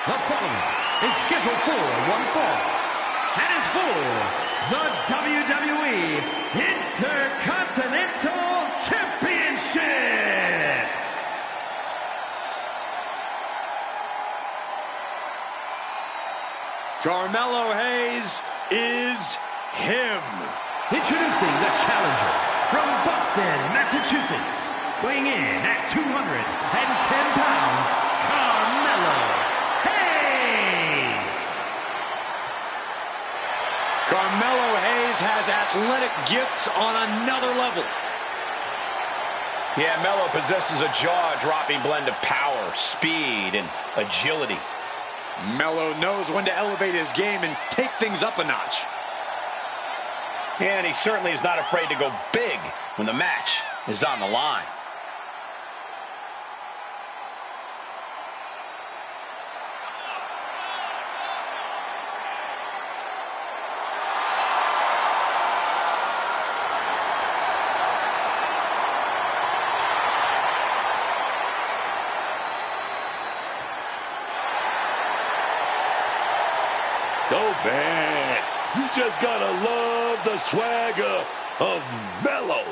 The following is scheduled for one fall and is for the WWE Intercontinental Championship. Carmelo Hayes is him. Introducing the challenger from Boston, Massachusetts, weighing in at 210 pounds, Carmelo Hayes. Carmelo Hayes has athletic gifts on another level. Yeah, Melo possesses a jaw-dropping blend of power, speed, and agility. Melo knows when to elevate his game and take things up a notch. And he certainly is not afraid to go big when the match is on the line. Oh, man, you just gotta love the swagger of Melo.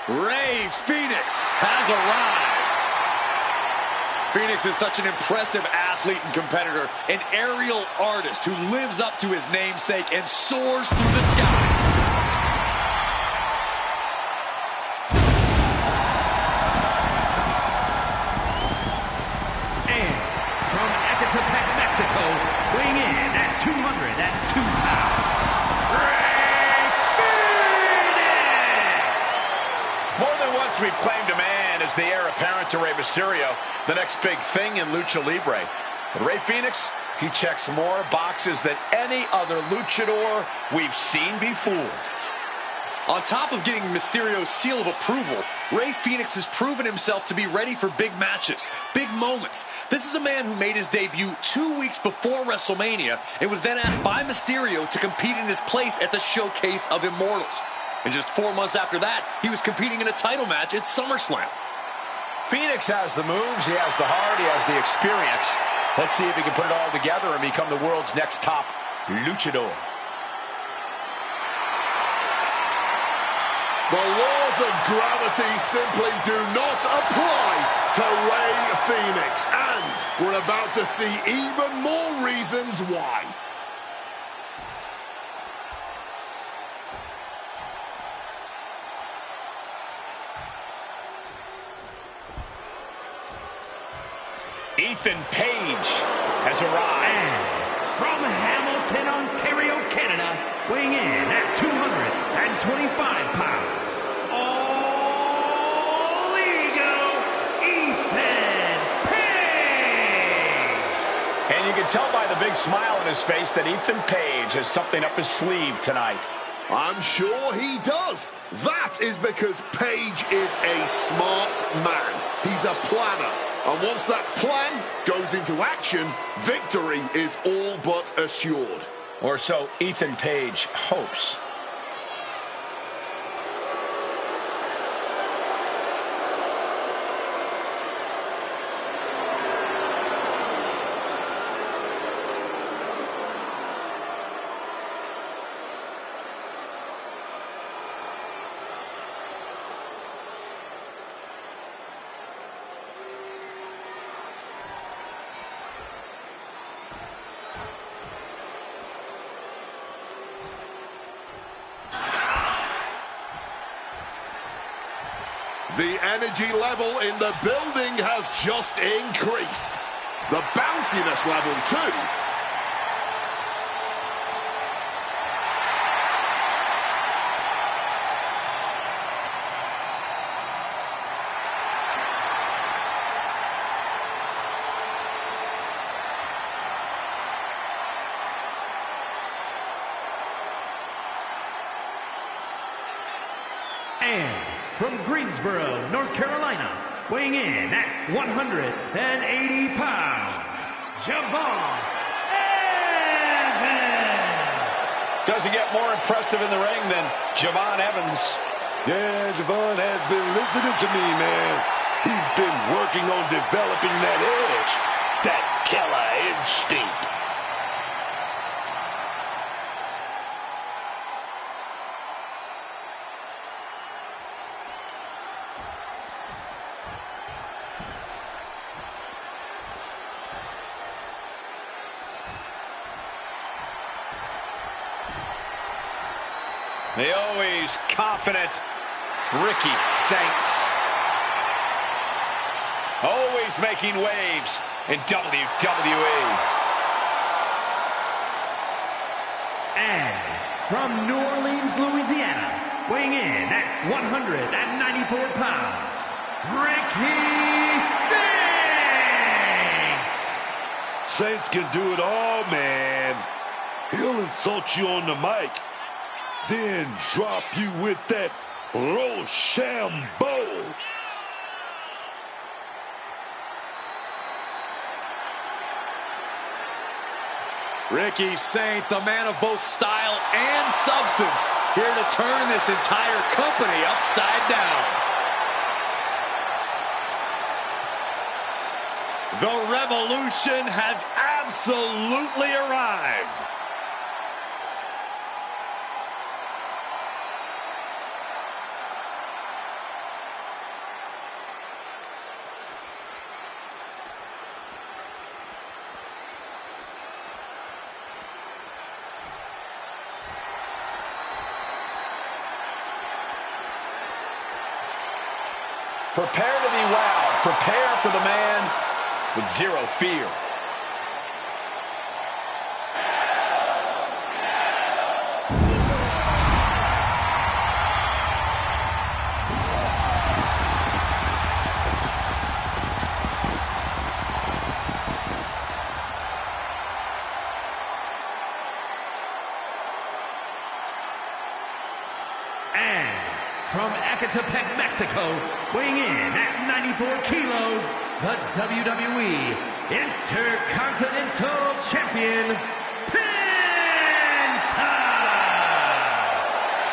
Rey Fenix has arrived. Fenix is such an impressive athlete and competitor, an aerial artist who lives up to his namesake and soars through the sky. And from Ecatepec, Mexico, weighing in at 202 pounds, More than once we've claimed a man as the heir apparent to Rey Mysterio, the next big thing in Lucha Libre. But Rey Fenix, he checks more boxes than any other luchador we've seen before. On top of getting Mysterio's seal of approval, Rey Fenix has proven himself to be ready for big matches, big moments. This is a man who made his debut 2 weeks before WrestleMania and was then asked by Mysterio to compete in his place at the Showcase of Immortals. And just 4 months after that, he was competing in a title match at SummerSlam. Fenix has the moves, he has the heart, he has the experience. Let's see if he can put it all together and become the world's next top luchador. The laws of gravity simply do not apply to Rey Fenix, and we're about to see even more reasons why. Ethan Paige has arrived. And from Hamilton, Ontario, Canada, weighing in at 225 pounds, all ego, Ethan Paige. And you can tell by the big smile on his face that Ethan Paige has something up his sleeve tonight. I'm sure he does. That is because Paige is a smart man. He's a planner. And once that plan goes into action, victory is all but assured. Or so Ethan Paige hopes. The energy level in the building has just increased. The bounciness level too. And from Greensboro, North Carolina, weighing in at 180 pounds, Jevon. Doesn't get more impressive in the ring than Jevon Evans. Yeah, Jevon has been listening to me, man. He's been working on developing that edge, that killer instinct. The always confident Ricky Saints. Always making waves in WWE. And from New Orleans, Louisiana, weighing in at 194 pounds, Ricky Saints. Saints can do it all, man. He'll insult you on the mic, then drop you with that Rochambeau. Ricky Saints, a man of both style and substance, here to turn this entire company upside down. The revolution has absolutely arrived. Prepare to be wowed. Prepare for the man with zero fear. From Ecatepec, Mexico, weighing in at 94 kilos, the WWE Intercontinental Champion, Penta!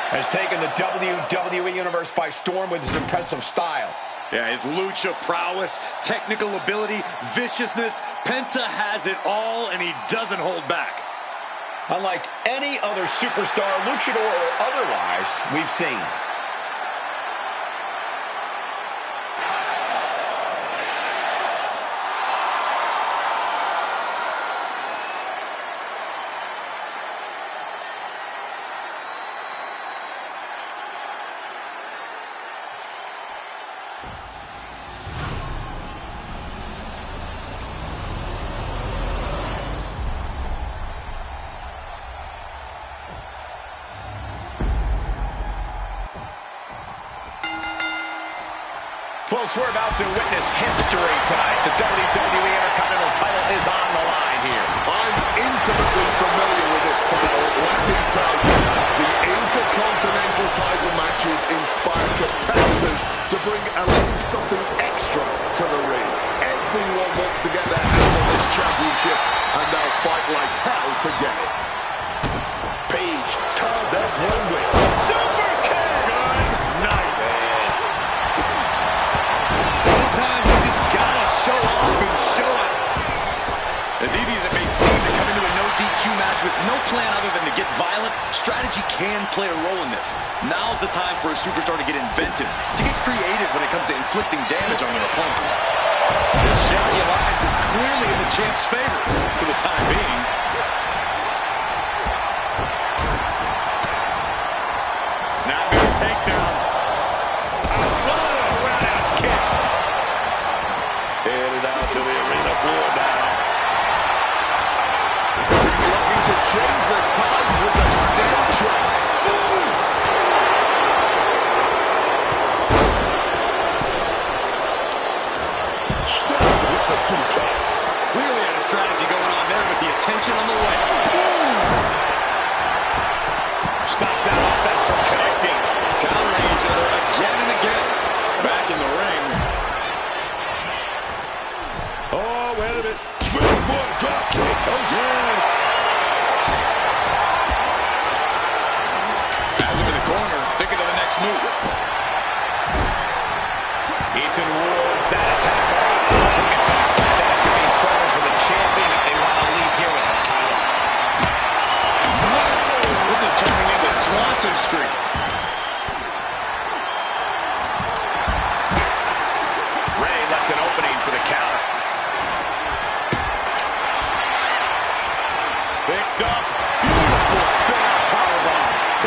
Has taken the WWE Universe by storm with his impressive style. Yeah, his lucha prowess, technical ability, viciousness. Penta has it all, and he doesn't hold back. Unlike any other superstar, luchador or otherwise, we've seen. Folks, we're about to witness history tonight. The WWE Intercontinental title is on the line here. I'm intimately familiar with this title. Let me tell you, the Intercontinental title matches inspire competitors to bring a little something extra to the ring. Everyone wants to get their hands on this championship, and they'll fight like hell to get it. Paige tied that one way. Super kick! Good night, man. Sometimes you just gotta show off and show it. As easy as it may seem to come into a no DQ match with no plan other than to get violent, strategy can play a role in this. Now's the time for a superstar to get inventive, to get creative when it comes to inflicting damage on their opponents. This Shelly Alliance is clearly in the champ's favor for the time being. Snapping takedown. Roundhouse kick. Headed out to the arena floor now. He's looking to change the tides with the steel trap. With the suplex. Clearly had a strategy going on there with the attention on the way. Stops that offense from connecting. Countering each other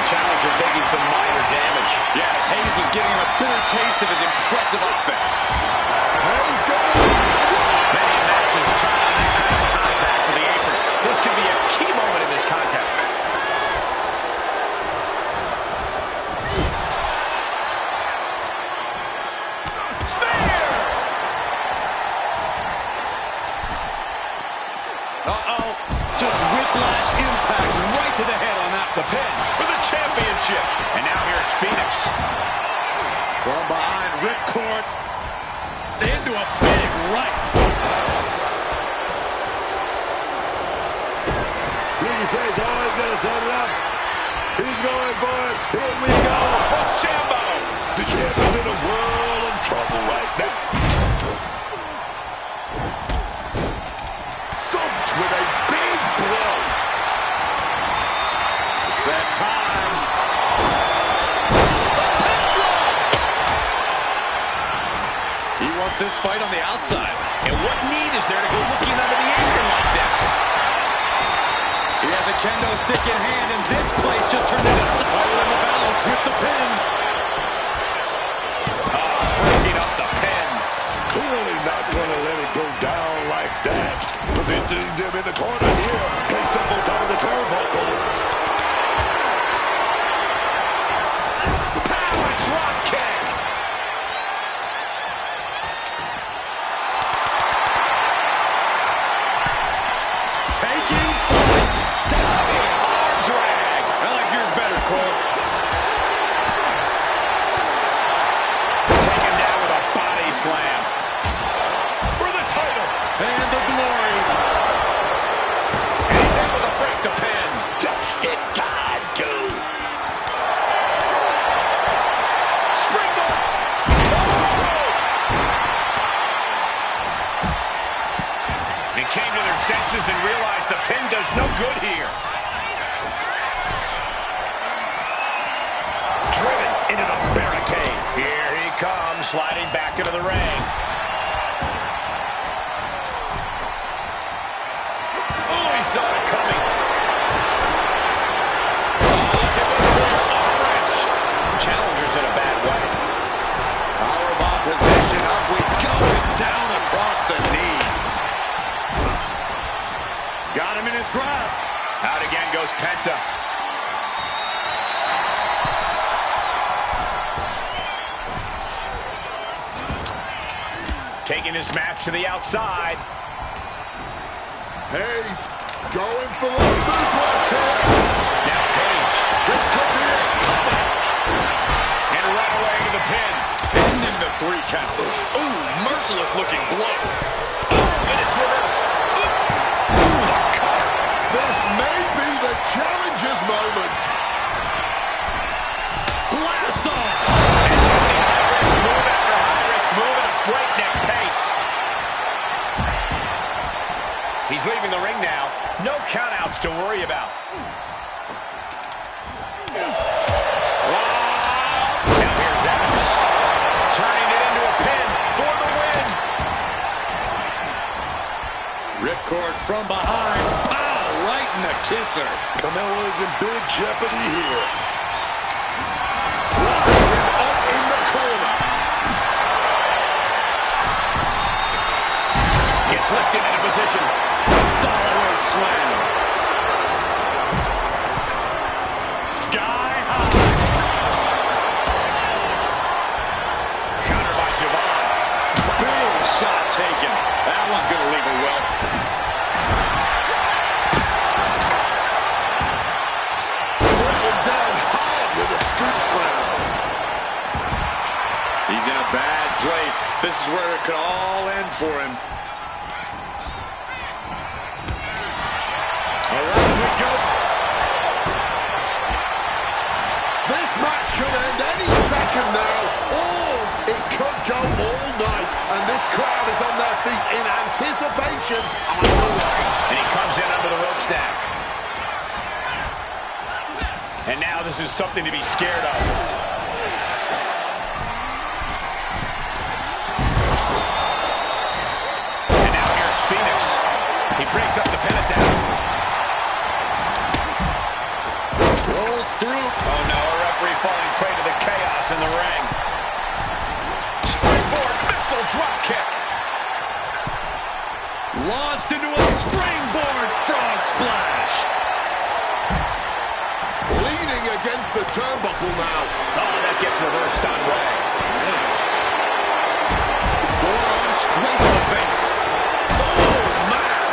challenger taking some minor damage. Yes, Hayes was getting a bitter taste of his impressive offense. Hayes going. Many matches turn on this kind of contact with the apron. This could be a key moment in this contest. Uh-oh, just whiplash impact right to the head on that. The pin for the championship. And now here's Phoenix. From behind, ripcord into a big right. He says, oh, he's going to set it up. He's going for it. Here we go. Oh, Sambo. The champ is in a world of trouble right now. Thumped with a big blow. It's that time. He wants this fight on the outside. And what need is there to go looking under the apron like this? He has a kendo stick in hand, and this place just turned into title in the balance with the pin. Freaking up the pin. Clearly not going to let it go down like that. Positioning them in the corner here. Placed up on top of the turnbuckle. Power drop kick. Taking flight. Arm drag. I like yours better, Cole. Take him down with a body slam. For the title. And the glory. And he's able to break the pin. Just in time, too. Springboard. They came to their senses and realized the pin does no good here. Driven into the barricade. Here he comes, sliding back into the ring. Oh, he saw it coming. Look at this here. Arm wrench. Challenger's in a bad way. Powerbomb position. Up we go. And down across the knee. Got him in his grasp. Out again goes Penta. Taking this match to the outside. Hayes going for a suplex here. Now Paige. This could be it. And right away to the pin. Ending the 3 count. Ooh, merciless looking blow. And it's reversed. This may be the challenger's moment. Blast off. And taking high-risk move after high-risk move at a breakneck pace. He's leaving the ring now. No countouts to worry about. Now here's Adams. Turning it into a pin for the win. Ripcord from behind. Pow! Right in the kisser. Carmelo is in big jeopardy here. Dropping him up in the corner. Gets lifted into position. Fallaway slam. Sky high. Counter by Jevon. Big shot taken. That one's going to leave her well. Driven down hard with a scoop slam. He's in a bad place. This is where it could all end for him. Around we go. This match could end any second now, or it could go all night. And this crowd is on their feet in anticipation. And he comes in under the rope snap. And now this is something to be scared of. And now here's Phoenix. He breaks up the pin attack. Rolls through. Oh no, a referee falling prey to the chaos in the ring. Springboard missile drop kick. Launched into a springboard frog splash. Leaning against the turnbuckle now. Oh, that gets reversed on Rey. Forearm straight to the face. Oh, man.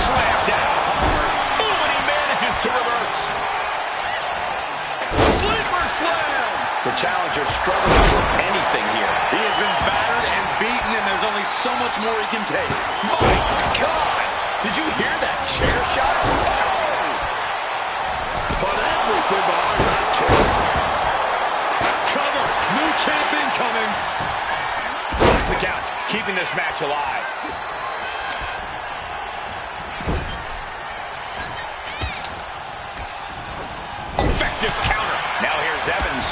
Slam down hard. Oh, and he manages to reverse. Sleeper slam. The challenger struggling for anything here. He has been battered and beaten, and there's only so much more he can take. My God! Did you hear that chair shot? Oh! But everything behind that kick. Cover. New champion coming. That's the count, keeping this match alive. Effective counter. Now here's Evans.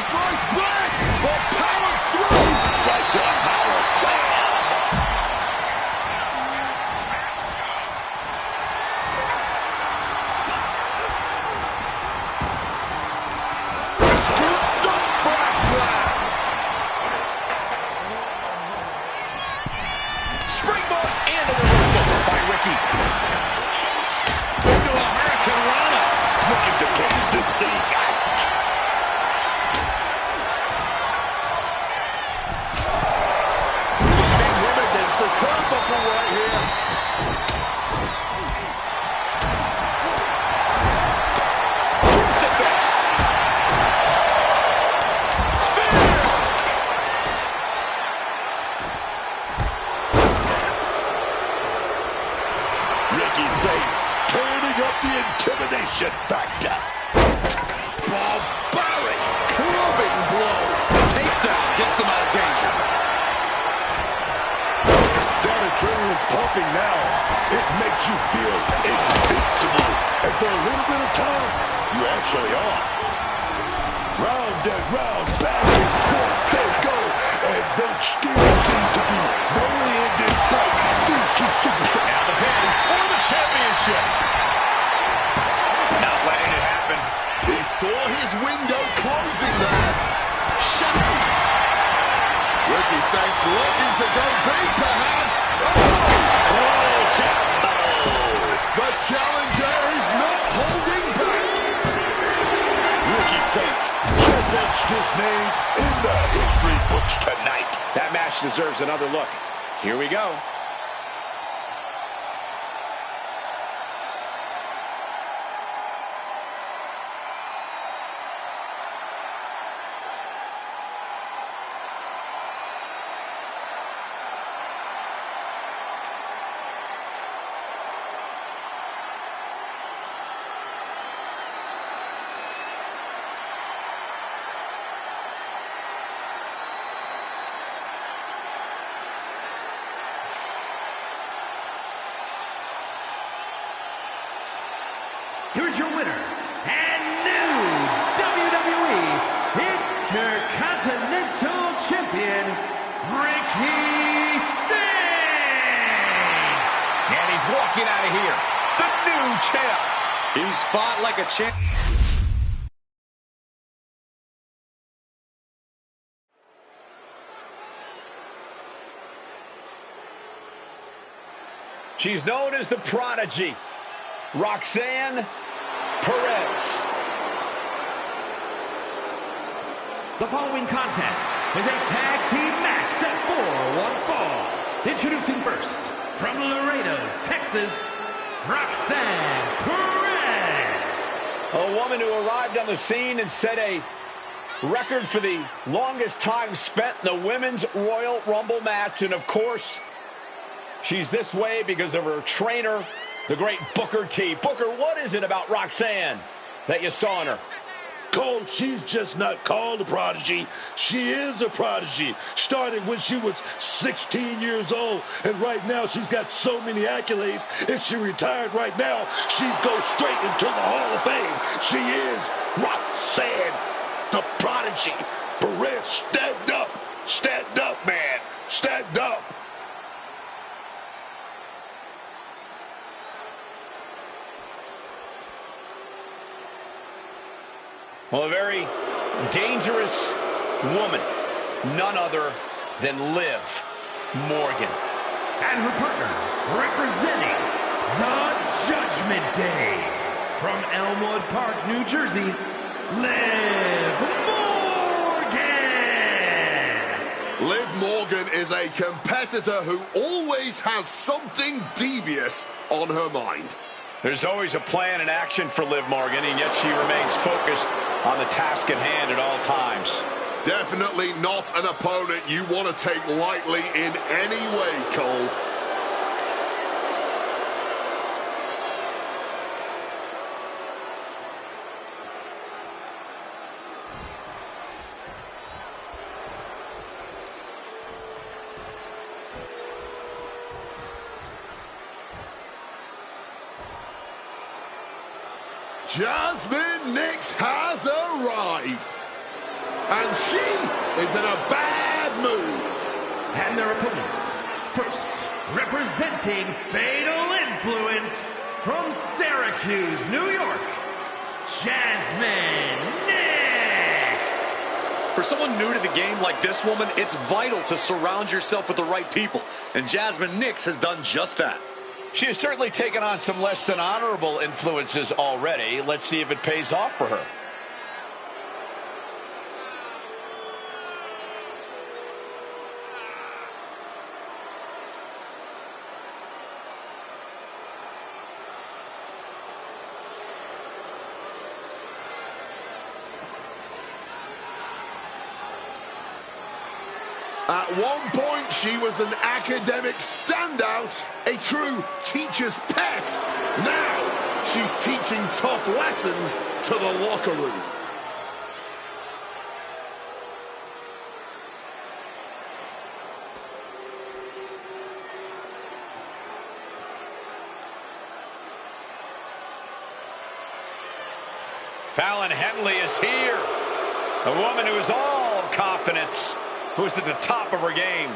Slice bread. But power through. Right to the power. Scooped up for a slam. Springboard and a reversal by Ricky. Into a hurricane rana. Looking to close this thing out. Leaning him against the turnbuckle right here. Crucifix. Spear. Ricky Saints turning up the intimidation factor. Barbaric clubbing blow. Takedown gets them out of danger. That adrenaline's pumping now. It makes you feel invincible. And for a little bit of time, you actually are. Round and round, back and forth they go. And there still seems to be no end in sight. These two superstars. Now the pin for the championship. Not letting it happen. He saw his window closing there. Shot. Ricky Saints looking to go big, perhaps. The challenger is not holding back. Ricky Saints just etched his name in the history books tonight. That match deserves another look. Here we go. Here's your winner and new WWE Intercontinental Champion, Ricky Saints. And he's walking out of here. The new champ. He's fought like a champ. She's known as the Prodigy, Roxanne Perez. The following contest is a tag team match set for one fall. Introducing first, from Laredo, Texas, Roxanne Perez. A woman who arrived on the scene and set a record for the longest time spent in the Women's Royal Rumble match. And of course, she's this way because of her trainer, the great Booker T. Booker, what is it about Roxanne that you saw in her? Cole, she's just not called a prodigy. She is a prodigy. Started when she was 16 years old, and right now she's got so many accolades. If she retired right now, she'd go straight into the Hall of Fame. She is Roxanne, the prodigy. Perez, stand up. Stand up, man. Stand up. Well, a very dangerous woman. None other than Liv Morgan. And her partner, representing the Judgment Day, from Elmwood Park, New Jersey, Liv Morgan! Liv Morgan is a competitor who always has something devious on her mind. There's always a plan and action for Liv Morgan, and yet she remains focused on the task at hand at all times. Definitely not an opponent you want to take lightly in any way, Cole. Jazmyn has arrived. And she is in a bad mood. And their opponents, first, representing Fatal Influence from Syracuse, New York, Jazmyn. For someone new to the game like this woman, it's vital to surround yourself with the right people. And Jazmyn has done just that. She has certainly taken on some less than honorable influences already. Let's see if it pays off for her. At one point, she was an academic standout, a true teacher's pet. Now, she's teaching tough lessons to the locker room. Fallon Henley is here. A woman who is all confidence, who is at the top of her game.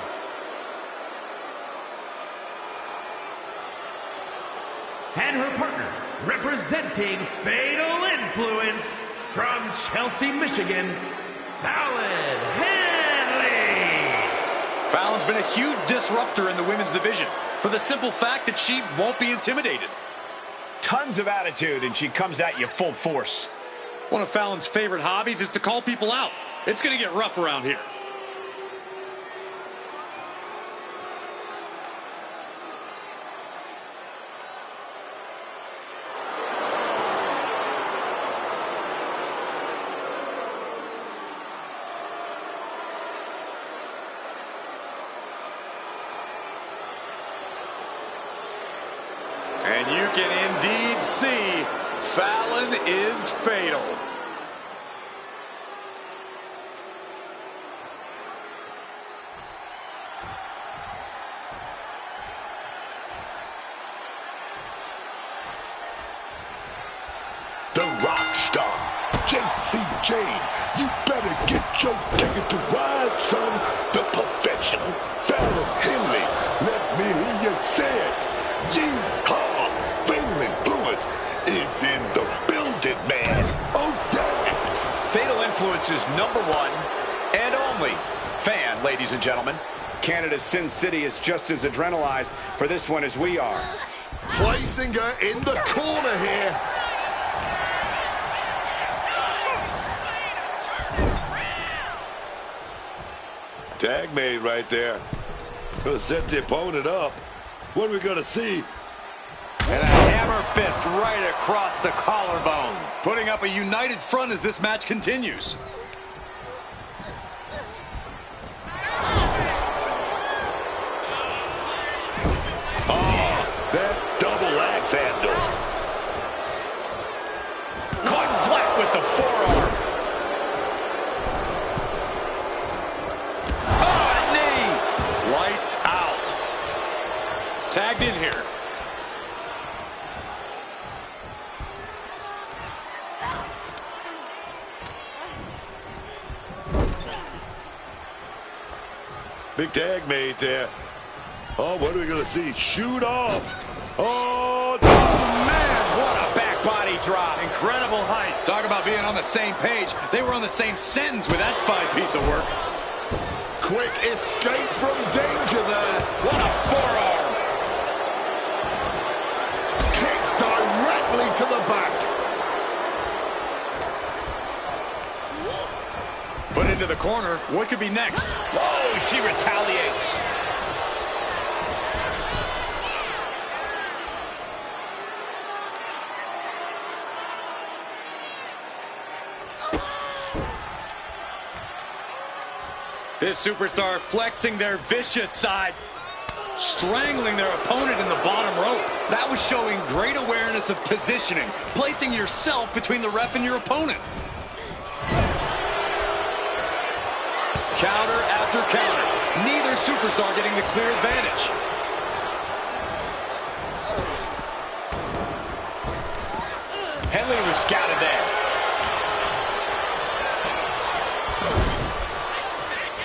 And her partner, representing Fatal Influence from Chelsea, Michigan, Fallon Henley. Fallon's been a huge disruptor in the women's division for the simple fact that she won't be intimidated. Tons of attitude, and she comes at you full force. One of Fallon's favorite hobbies is to call people out. It's going to get rough around here. And you can indeed see Fallon is fatal. The rock star, JCJ, you better get your ticket to ride, son. The professional, Fallon Henley, let me hear you say it. Yeehaw, Fatal Influence is in the building, man. Oh, yes. Fatal Influence's #1 and only fan, ladies and gentlemen. Canada's Sin City is just as adrenalized for this one as we are. Placing her in the corner here. Tag made right there. Gonna set the opponent up. What are we gonna see? And a hammer fist right across the collarbone. Putting up a united front as this match continues. Oh, that double axe handle. Caught flat with the forearm. Oh, knee. Lights out. Tagged in here. Big tag made there. Oh, what are we going to see? Shoot off. Oh, Man, what a back body drop. Incredible height. Talk about being on the same page. They were on the same sentence with that piece of work. Quick escape from danger there. What a forearm. Kick directly to the back. Put into the corner. What could be next? Oh, she retaliates. This superstar flexing their vicious side, strangling their opponent in the bottom rope. That was showing great awareness of positioning, placing yourself between the ref and your opponent. Counter after counter. Neither superstar getting the clear advantage. Henley was scouted there.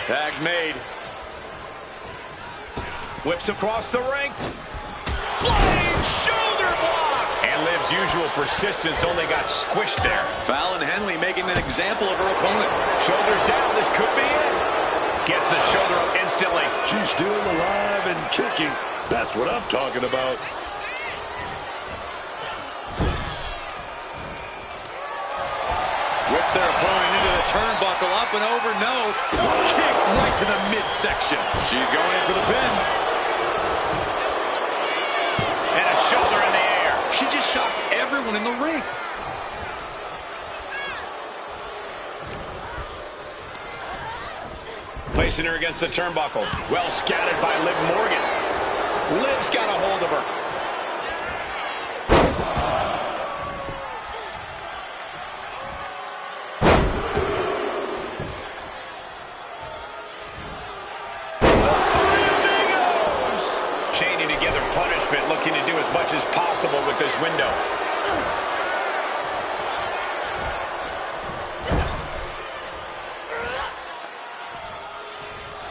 Tag's made. Whips across the ring. Flying shoulder block. And Liv's usual persistence only got squished there. Fallon Henley making an example of her opponent. Shoulders down. This could be it. Gets the shoulder up instantly. She's still alive and kicking. That's what I'm talking about. Whips their opponent into the turnbuckle, up and over, no. Kicked right to the midsection. She's going in for the pin. And a shoulder in the air. She just shocked everyone in the ring. Placing her against the turnbuckle. Well scouted by Liv Morgan. Liv's got a hold of her. Chaining together punishment, looking to do as much as possible with this window.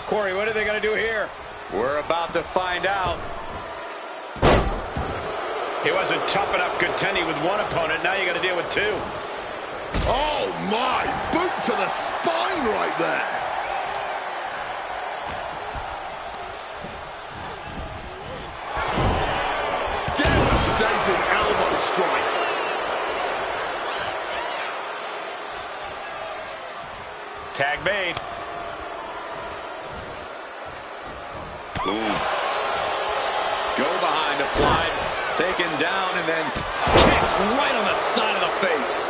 Corey, what are they going to do here? We're about to find out. He wasn't tough enough contending with one opponent. Now you got to deal with two. Oh my, boot to the spine right there. Devastating elbow strike. Tag made. Boom. Go behind, applied, taken down, and then kicked right on the side of the face.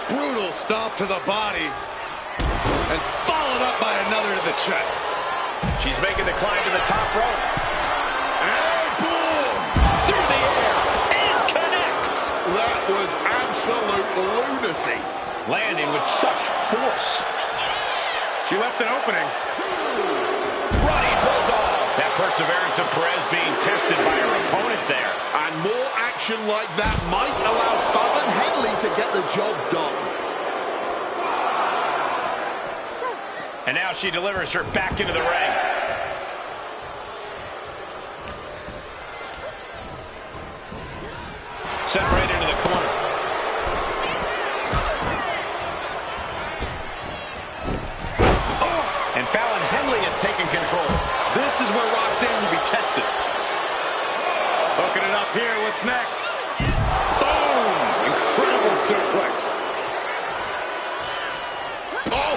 Brutal stomp to the body, and followed up by another to the chest. She's making the climb to the top rope. And boom! Through the air, and connects. That was absolute lunacy. Landing with such force. She left an opening. Running bulldog. That perseverance of Perez being tested by her opponent there. And more action like that might allow Fallon Henley to get the job done. And now she delivers her back into the ring. Sent right into the corner. And Fallon Henley has taken control. This is where Roxanne will be tested. Hooking it up here, what's next? Boom! Incredible suplex. Oh!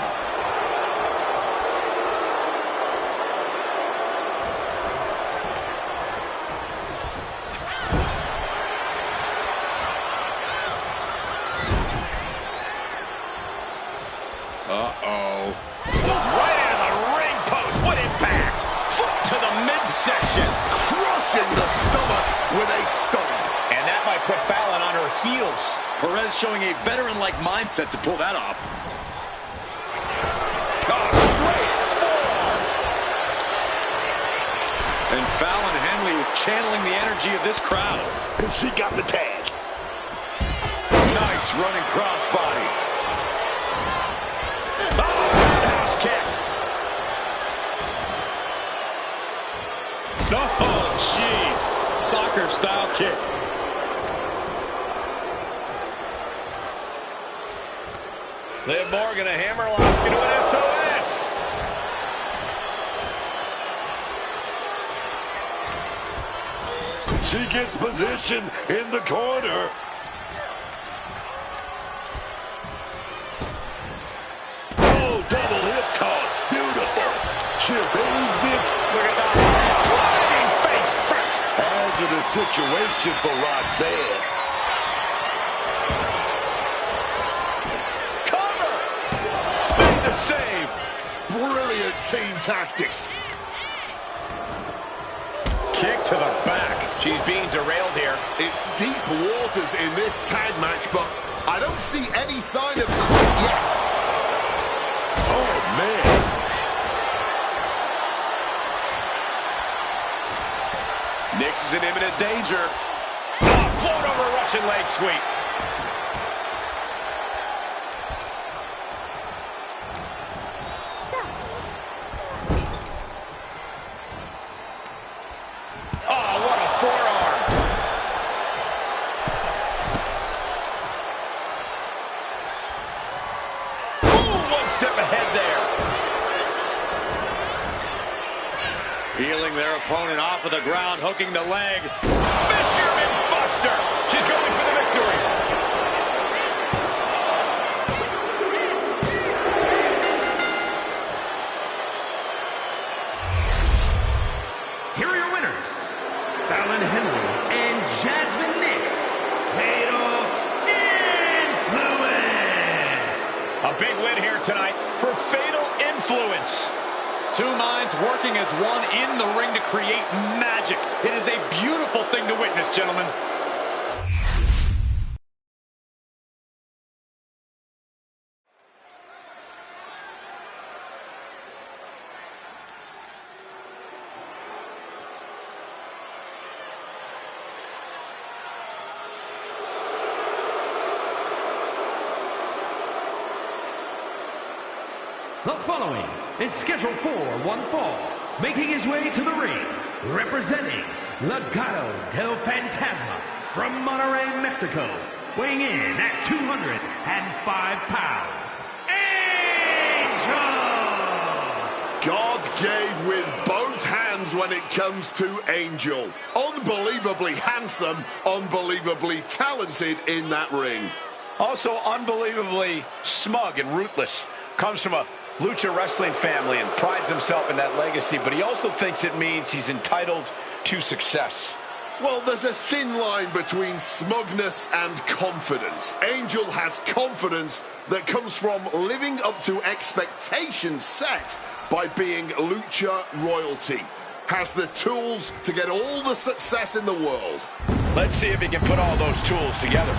Uh-oh. Right into the ring post. What impact. Foot to the midsection. Crushing the stomach with a stomp. And that might put Fallon on her heels. Perez showing a veteran-like mindset to pull that off. Oh, straight forearm. And Fallon Henley is channeling the energy of this crowd. And she got the tag. Nice running crossbody. Oh, roundhouse kick. Oh, jeez. Soccer-style kick. Liv Morgan, a hammerlock into an SOS. She gets position in the corner. Oh, double hip toss. Beautiful. She evades it. Look at that. Driving face first. Hazardous situation for Roxanne. Cover. Made the save. Brilliant team tactics. Kick to the back. She's being derailed here. It's deep waters in this tag match, but I don't see any sign of quit yet. Oh, man. Nix is in imminent danger. Oh, float over Russian leg sweep. Oh, what a forearm. Ooh, one step ahead there. Peeling their opponent off of the ground, hooking the leg. Fisherman's Buster. She's going for the victory. Here are your winners, Fallon Henley and Jazmyn Fatal Influence. A big win here tonight for Fatal Influence. Two minds working as one in the ring to create magic. It is a beautiful thing to witness, gentlemen. The following is scheduled for one fall, making his way to the ring, representing Legado del Fantasma from Monterrey, Mexico, weighing in at 205 pounds, Angel! God gave with both hands when it comes to Angel. Unbelievably handsome, unbelievably talented in that ring. Also unbelievably smug and ruthless. Comes from a lucha wrestling family and prides himself in that legacy, but he also thinks it means he's entitled to success. Well, there's a thin line between smugness and confidence. Angel has confidence that comes from living up to expectations set by being lucha royalty. Has the tools to get all the success in the world. Let's see if he can put all those tools together.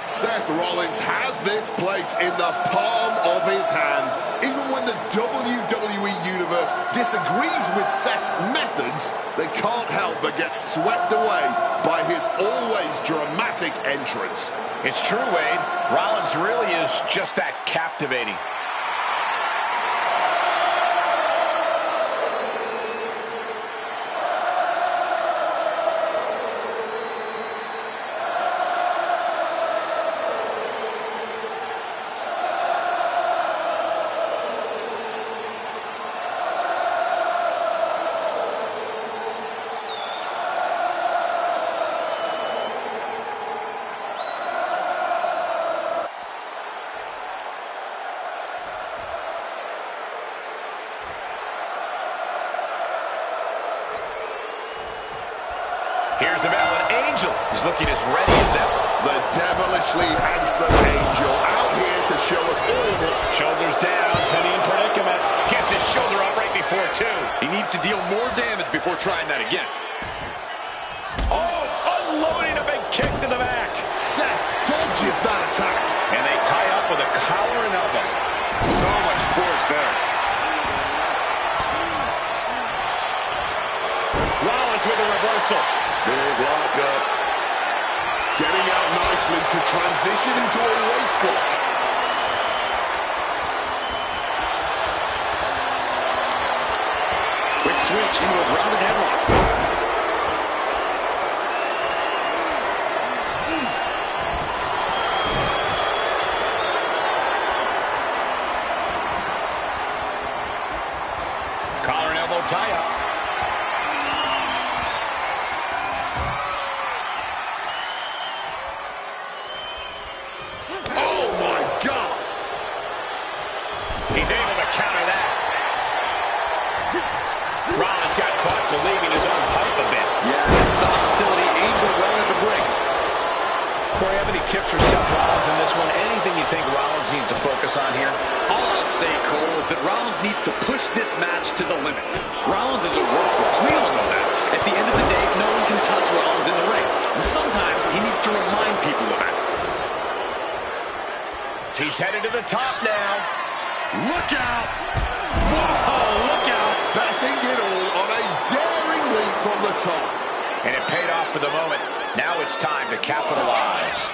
Seth Rollins has this place in the palm of his hand. Even when the WWE Universe disagrees with Seth's methods, they can't help but get swept away by his always dramatic entrance. It's true, Wade. Rollins really is just that captivating. Here's the bell, and Angel is looking as ready as ever. The devilishly handsome Angel out out here to show us all that. Shoulders down, Penny in predicament. Gets his shoulder up right before two. He needs to deal more damage before trying that again. Oh, unloading a big kick to the back. Seth dodges that attack. And they tie up with a collar and elbow. So much force there. Rollins with a reversal. Big lockup. Getting out nicely to transition into a waist lock. Quick switch into a grounded headlock. Collar and elbow tie-up. Oh, my God. He's able to counter that. Rollins got caught believing his own hype a bit. Yeah, his stop hostility, Angel well at the brink. Corey, have any tips for Seth Rollins in this one? Anything you think Rollins needs to focus on here? All I'll say, Cole, is that Rollins needs to push this match to the limit. Rollins is a workhorse. We all know that. At the end of the day, no one can touch Rollins in the ring. And sometimes he needs to remind people of that. He's headed to the top now. Look out! Whoa, look out! Betting it all on a daring leap from the top. And it paid off for the moment. Now it's time to capitalize.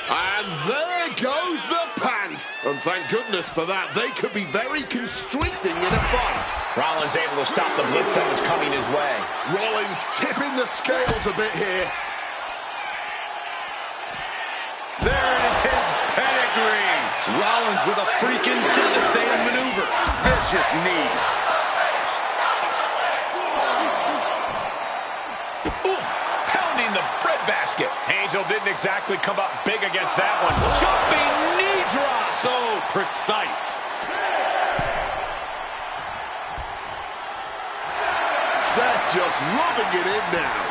And there goes the pants. And thank goodness for that. They could be very constricting in a fight. Rollins able to stop the blitz that was coming his way. Rollins tipping the scales a bit here. There it is, pedigree. Rollins with a freaking devastating maneuver. Vicious knee. Oof, pounding the breadbasket. Angel didn't exactly come up big against that one. Jumping knee drop. So precise. Seth just rubbing it in now.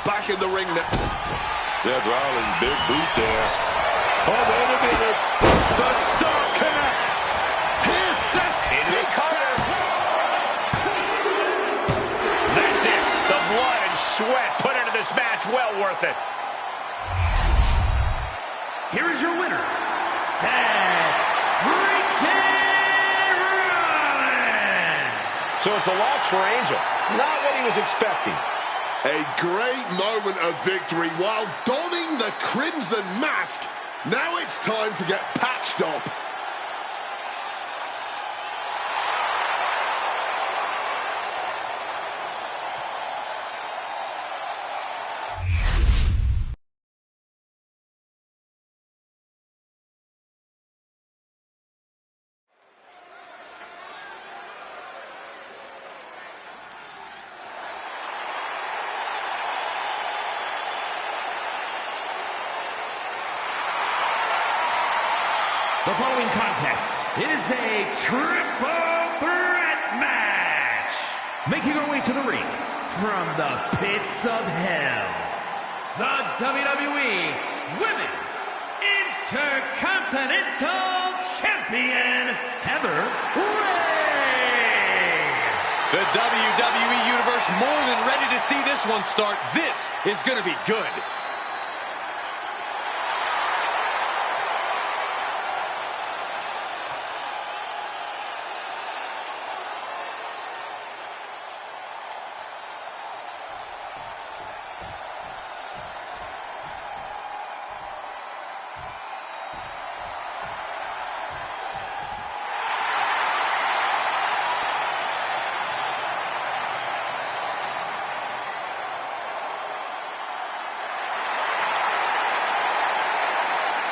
Back in the ring now. Seth Rollins, big boot there. Oh, wait a minute. The star connects. Here's Seth's big cuts. That's it. The blood and sweat put into this match. Well worth it. Here is your winner, Seth freaking Rollins. So it's a loss for Angel. Not what he was expecting. A great moment of victory while donning the crimson mask. Now it's time to get patched up. The following contest is a triple threat match. Making our way to the ring from the pits of hell, the WWE Women's Intercontinental Champion, Heather Ray. The WWE Universe more than ready to see this one start. This is going to be good.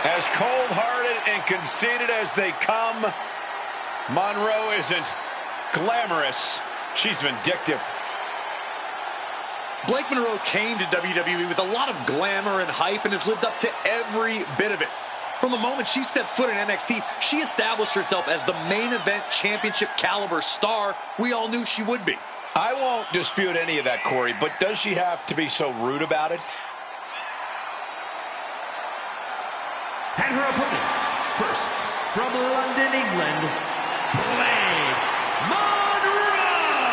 As cold-hearted and conceited as they come, Monroe isn't glamorous. She's vindictive. Blake Monroe came to WWE with a lot of glamour and hype and has lived up to every bit of it. From the moment she stepped foot in NXT, she established herself as the main event championship caliber star we all knew she would be. I won't dispute any of that, Corey, but does she have to be so rude about it? And her opponents, first, from London, England, Blade Monroe!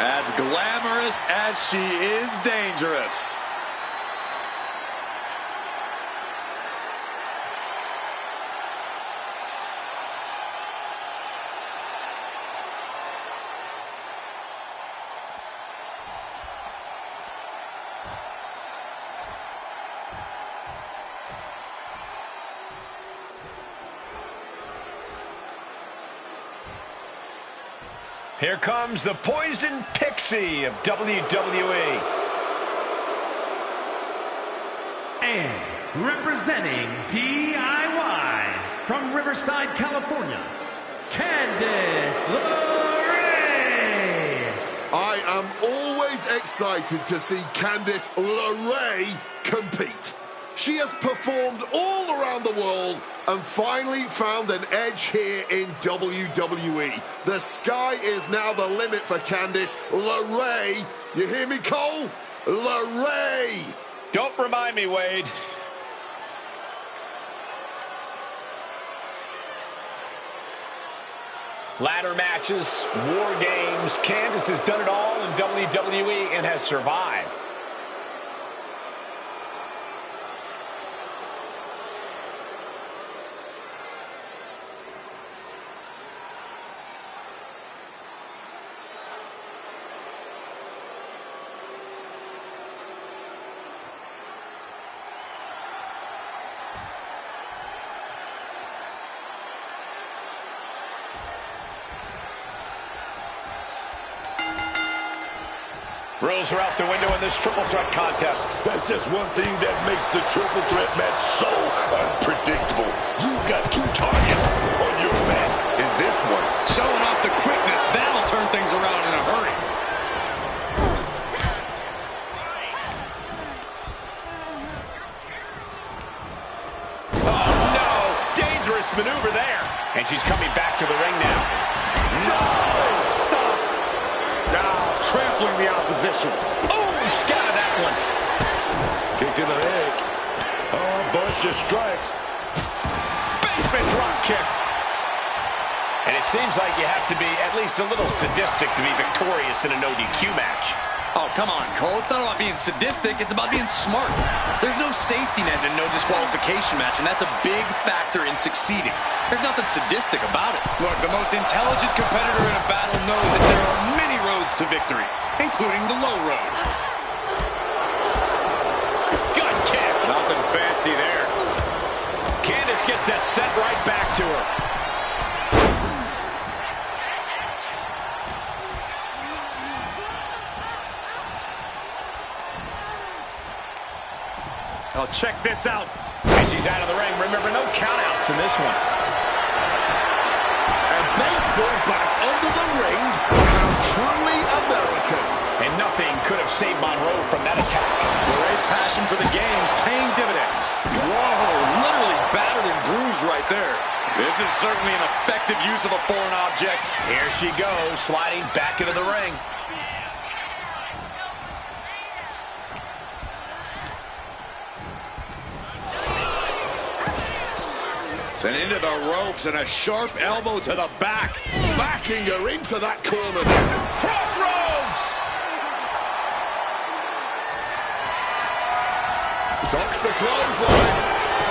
As glamorous as she is dangerous. Here comes the Poison Pixie of WWE. And representing DIY from Riverside, California, Candice LeRae. I am always excited to see Candice LeRae compete. She has performed all around the world and finally found an edge here in WWE. The sky is now the limit for Candice LeRae. You hear me, Cole? LeRae. Don't remind me, Wade. Ladder matches, war games. Candice has done it all in WWE and has survived. Rules are out the window in this triple threat contest. That's just one thing that makes the triple threat match so unpredictable. You've got two targets on your back in this one. Showing off the quickness, that'll turn things around in a hurry. Oh, no. Dangerous maneuver there. And she's coming back to the ring now. No! Stop! Now trampling the opposition. Oh, scattered that one. Kick to the leg. Oh, bunch of strikes. Basement drop kick. And it seems like you have to be at least a little sadistic to be victorious in a no-DQ match. Oh, come on, Cole. It's not about being sadistic. It's about being smart. There's no safety net in a no disqualification match, and that's a big factor in succeeding. There's nothing sadistic about it. Look, the most intelligent competitor in a battle knows that there are many roads to victory, including the low road. Good kick. Nothing fancy there. Candice gets that set right back to her. Oh, check this out. And she's out of the ring. Remember, no countouts in this one. A baseball bat under the ring. How truly American. And nothing could have saved Monroe from that attack. LeRae's passion for the game paying dividends. Whoa, literally battered and bruised right there. This is certainly an effective use of a foreign object. Here she goes, sliding back into the ring. And into the ropes and a sharp elbow to the back. Backing her into that corner there. Crossroads! Docks the clothesline.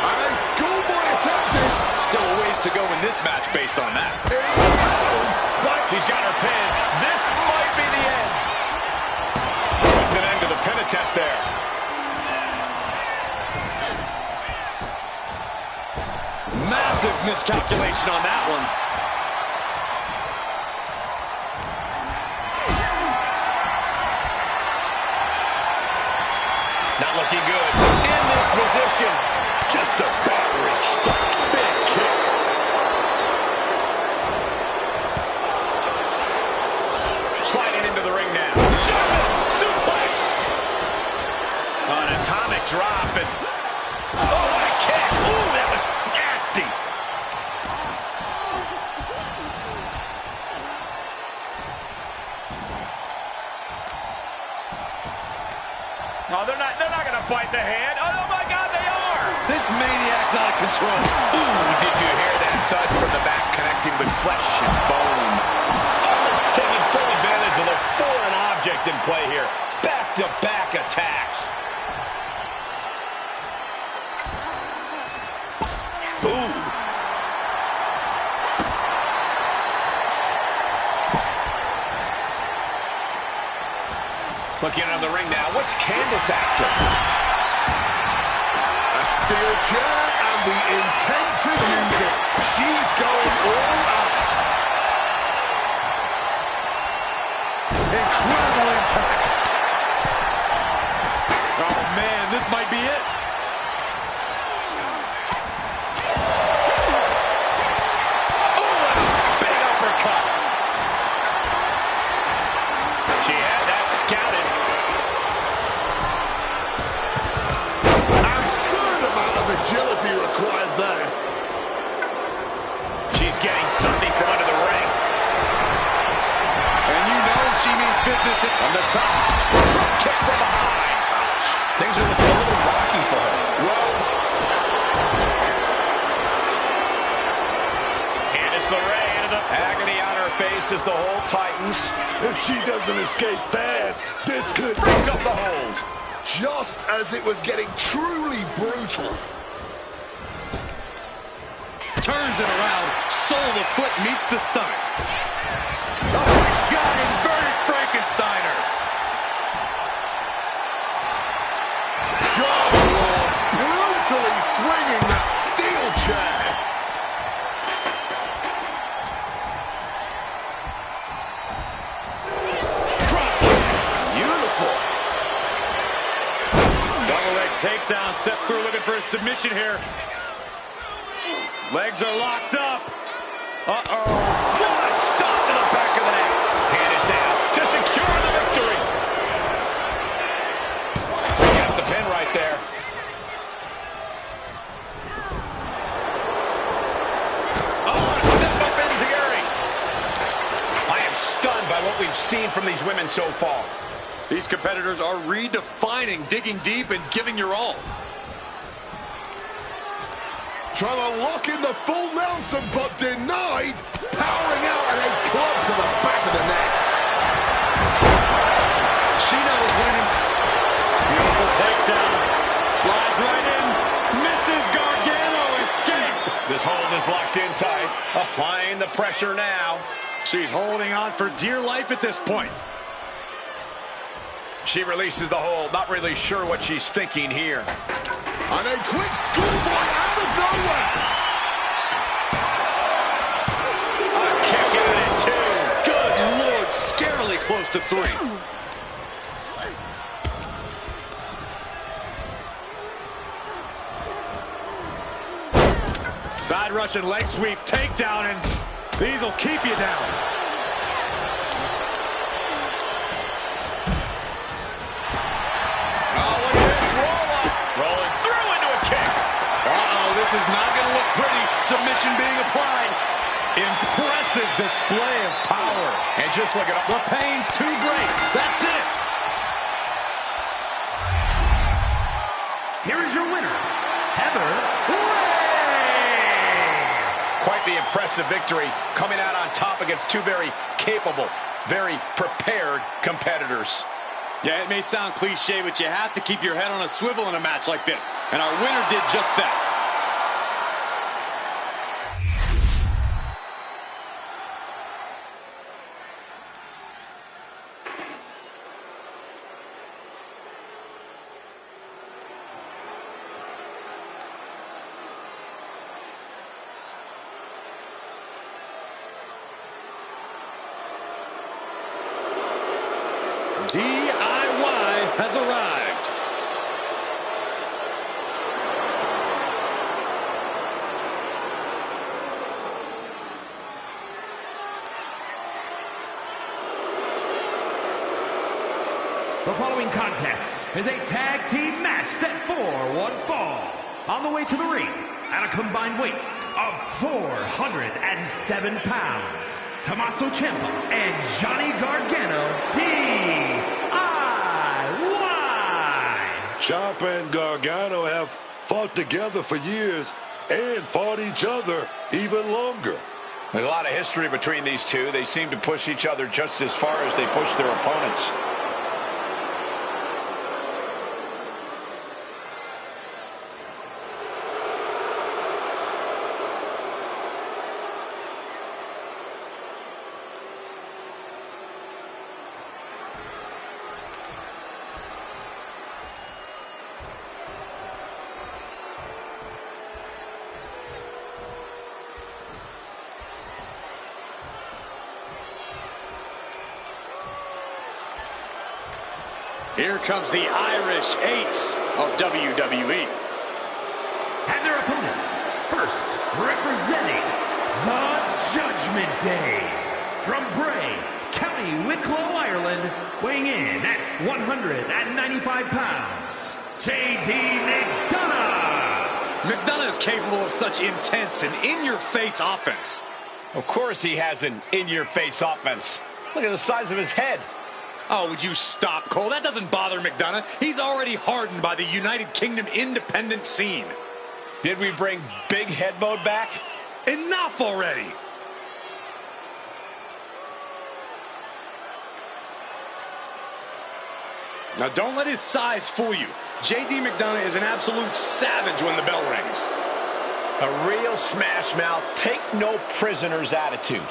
And a schoolboy attempted. Still a ways to go in this match based on that. She's got her pin. This might be the end. Puts an end to the pin attempt there. Massive miscalculation on that one. Not looking good. In this position. Just a battering strike. Big kick. Sliding into the ring now. Judgement suplex. An atomic drop and oh, what a kick. Ooh, that was nasty. Oh, they're not going to bite the hand. Oh, my God, they are. This maniac's out of control. Ooh, did you hear that thud from the back connecting with flesh and bone? Oh, taking full advantage of the foreign object in play here. Back-to-back attacks. Ooh. Looking on the ring now. What's Candice after? A steel chair and the intent to use it. She's going all out. Incredible impact. Oh, man, this might be it. Agility required there. She's getting something from under the ring. And you know she means business on the top. Drop kick from behind. Ouch. Things are looking a little rocky for her. Well, Candice LeRae into the agony on her face as the hold tightens. If she doesn't escape fast, this could Brings up the hold. just as it was getting truly brutal. Turns it around. Sole of the foot meets the stomach. Oh, my God, inverted Frankensteiner. God, Lord, brutally swinging that steel chair. Drop kick. Beautiful. Double leg takedown. Step through looking for a submission here. Legs are locked up. Uh-oh. What a stop to the back of the neck. Candice down to secure the victory. He got the pin right there. Oh, a step up enziguri. I am stunned by what we've seen from these women so far. These competitors are redefining digging deep and giving your all. Trying to lock in the full Nelson, but denied. Powering out and a club to the back of the neck. She knows winning. Beautiful takedown. Slides right in. Mrs. Gargano escape. This hold is locked in tight. Applying the pressure now. She's holding on for dear life at this point. She releases the hold. Not really sure what she's thinking here. And a quick schoolboy out of nowhere. A kick out at two. Good Lord, scarily close to 3. Side Russian leg sweep, takedown, and these will keep you down. Oh, look at this roll up. Rolling through into a kick. Uh-oh, this is not going to look pretty. Submission being applied. Impressive display of power. And just look at The pain's too great. That's it. Here is your winner, Heather Ray. quite the impressive victory, coming out on top against two very capable, very prepared competitors. Yeah, it may sound cliche, but you have to keep your head on a swivel in a match like this. And our winner did just that. DIY has arrived. The following contest is a tag team match set for one fall. On the way to the ring, at a combined weight of 407 pounds, Tommaso Ciampa and Johnny Gargano, DIY. Ciampa and Gargano have fought together for years and fought each other even longer. There's a lot of history between these two. They seem to push each other just as far as they push their opponents. Here comes the Irish ace of WWE. And their opponents, first representing the Judgment Day, from Bray, County Wicklow, Ireland, weighing in at 195 pounds, J.D. McDonough. McDonough is capable of such intense and in-your-face offense. Of course he has an in-your-face offense. Look at the size of his head. Oh, would you stop, Cole? That doesn't bother McDonough. He's already hardened by the United Kingdom independent scene. Did we bring big head mode back? Enough already! Now, don't let his size fool you. J.D. McDonough is an absolute savage when the bell rings. A real smash mouth, take no prisoners attitude.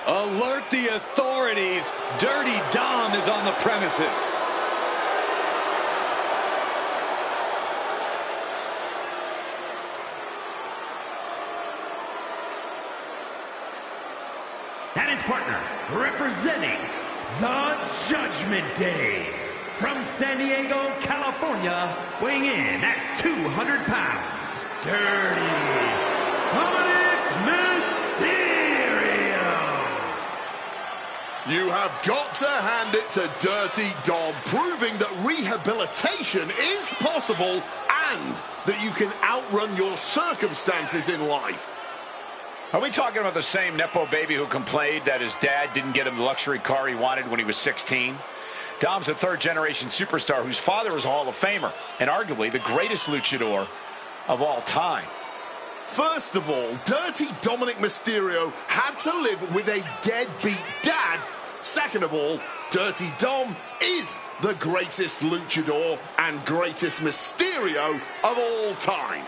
Alert the authorities. Dirty Dom is on the premises. And his partner, representing the Judgment Day, from San Diego, California, weighing in at 200 pounds, Dirty Mysterio. You have got to hand it to Dirty Dom, proving that rehabilitation is possible and that you can outrun your circumstances in life. Are we talking about the same Nepo baby who complained that his dad didn't get him the luxury car he wanted when he was 16? Dom's a third-generation superstar whose father is a Hall of Famer and arguably the greatest luchador of all time. First of all, Dirty Dominic Mysterio had to live with a deadbeat dad. Second of all, Dirty Dom is the greatest luchador and greatest Mysterio of all time.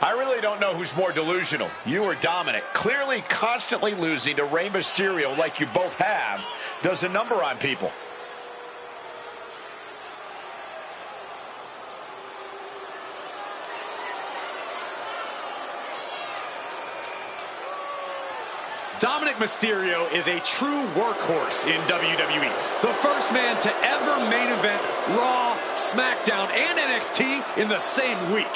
I really don't know who's more delusional, you or Dominic. Clearly constantly losing to Rey Mysterio like you both have does a number on people. Dominic Mysterio is a true workhorse in WWE. The first man to ever main event Raw, SmackDown, and NXT in the same week.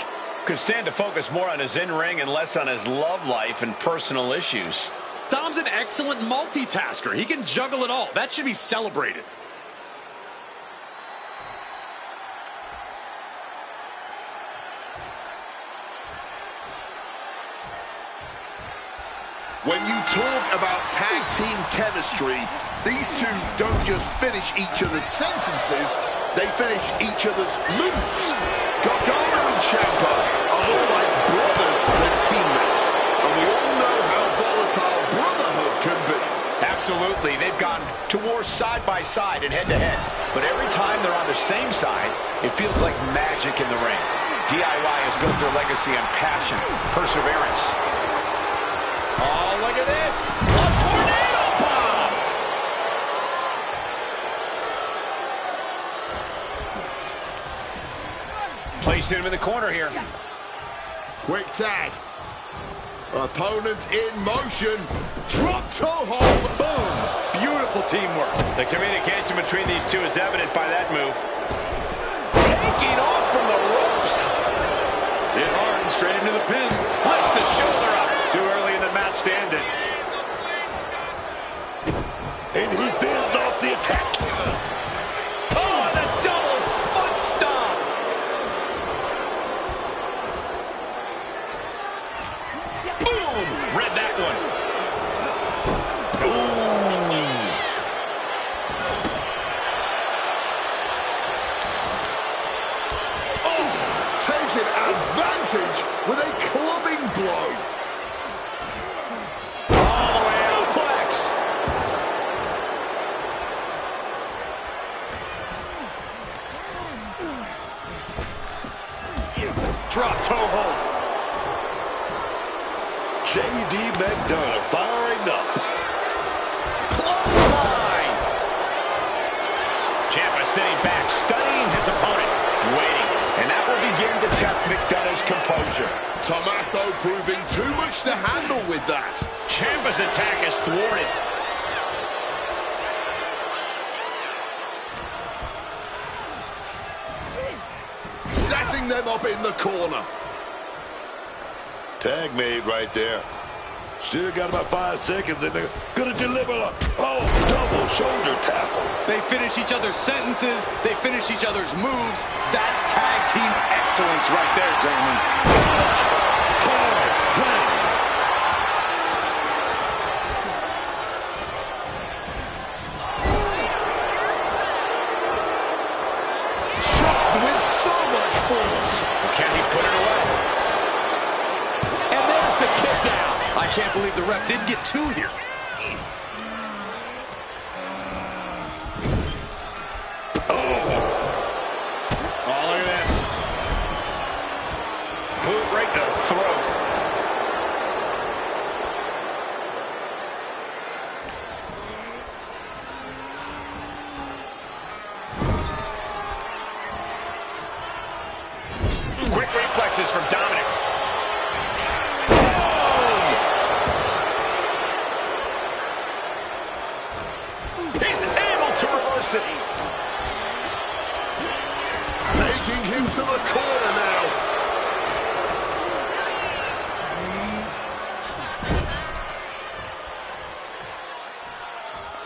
Could stand to focus more on his in-ring and less on his love life and personal issues. Dom's an excellent multitasker. He can juggle it all. That should be celebrated. When you talk about tag team chemistry, these two don't just finish each other's sentences, they finish each other's moves. Gargano and Ciampa are more like brothers than teammates, and we all know how volatile brotherhood can be. Absolutely, they've gone to war side by side and head-to-head, but every time they're on the same side, it feels like magic in the ring. DIY has built their legacy on passion, perseverance. Oh, look at this! A tornado bomb! Placed him in the corner here. Quick tag. Opponent in motion. Drop toe hold. Boom. Beautiful teamwork. The communication between these two is evident by that move. Taking off from the ropes. It straight into the pin. Lifts the shoulder up. Too early in the match to end it. And he fends off the attack. Oh, and a double foot stomp. Boom! Read that one. Taking advantage with a clubbing blow. All the way suplex. Drop toe hold. J.D. McDonough firing up. Clothesline. Ciampa sitting back, studying his opponent, waiting. And that will begin to test McDonough's composure. Tommaso proving too much to handle with that. Ciampa's attack is thwarted. Setting them up in the corner. Tag made right there. Still got about 5 seconds, and they're going to deliver a double shoulder tackle. They finish each other's sentences. They finish each other's moves. That's tag team excellence right there, gentlemen. Shot with so much force. Can he put it away? And there's the kick out. I can't believe the ref didn't get 2 here. Oh, look at this. Boot right to the throat. Quick reflexes from Dominic. He's able to reverse it. Taking him to the corner now.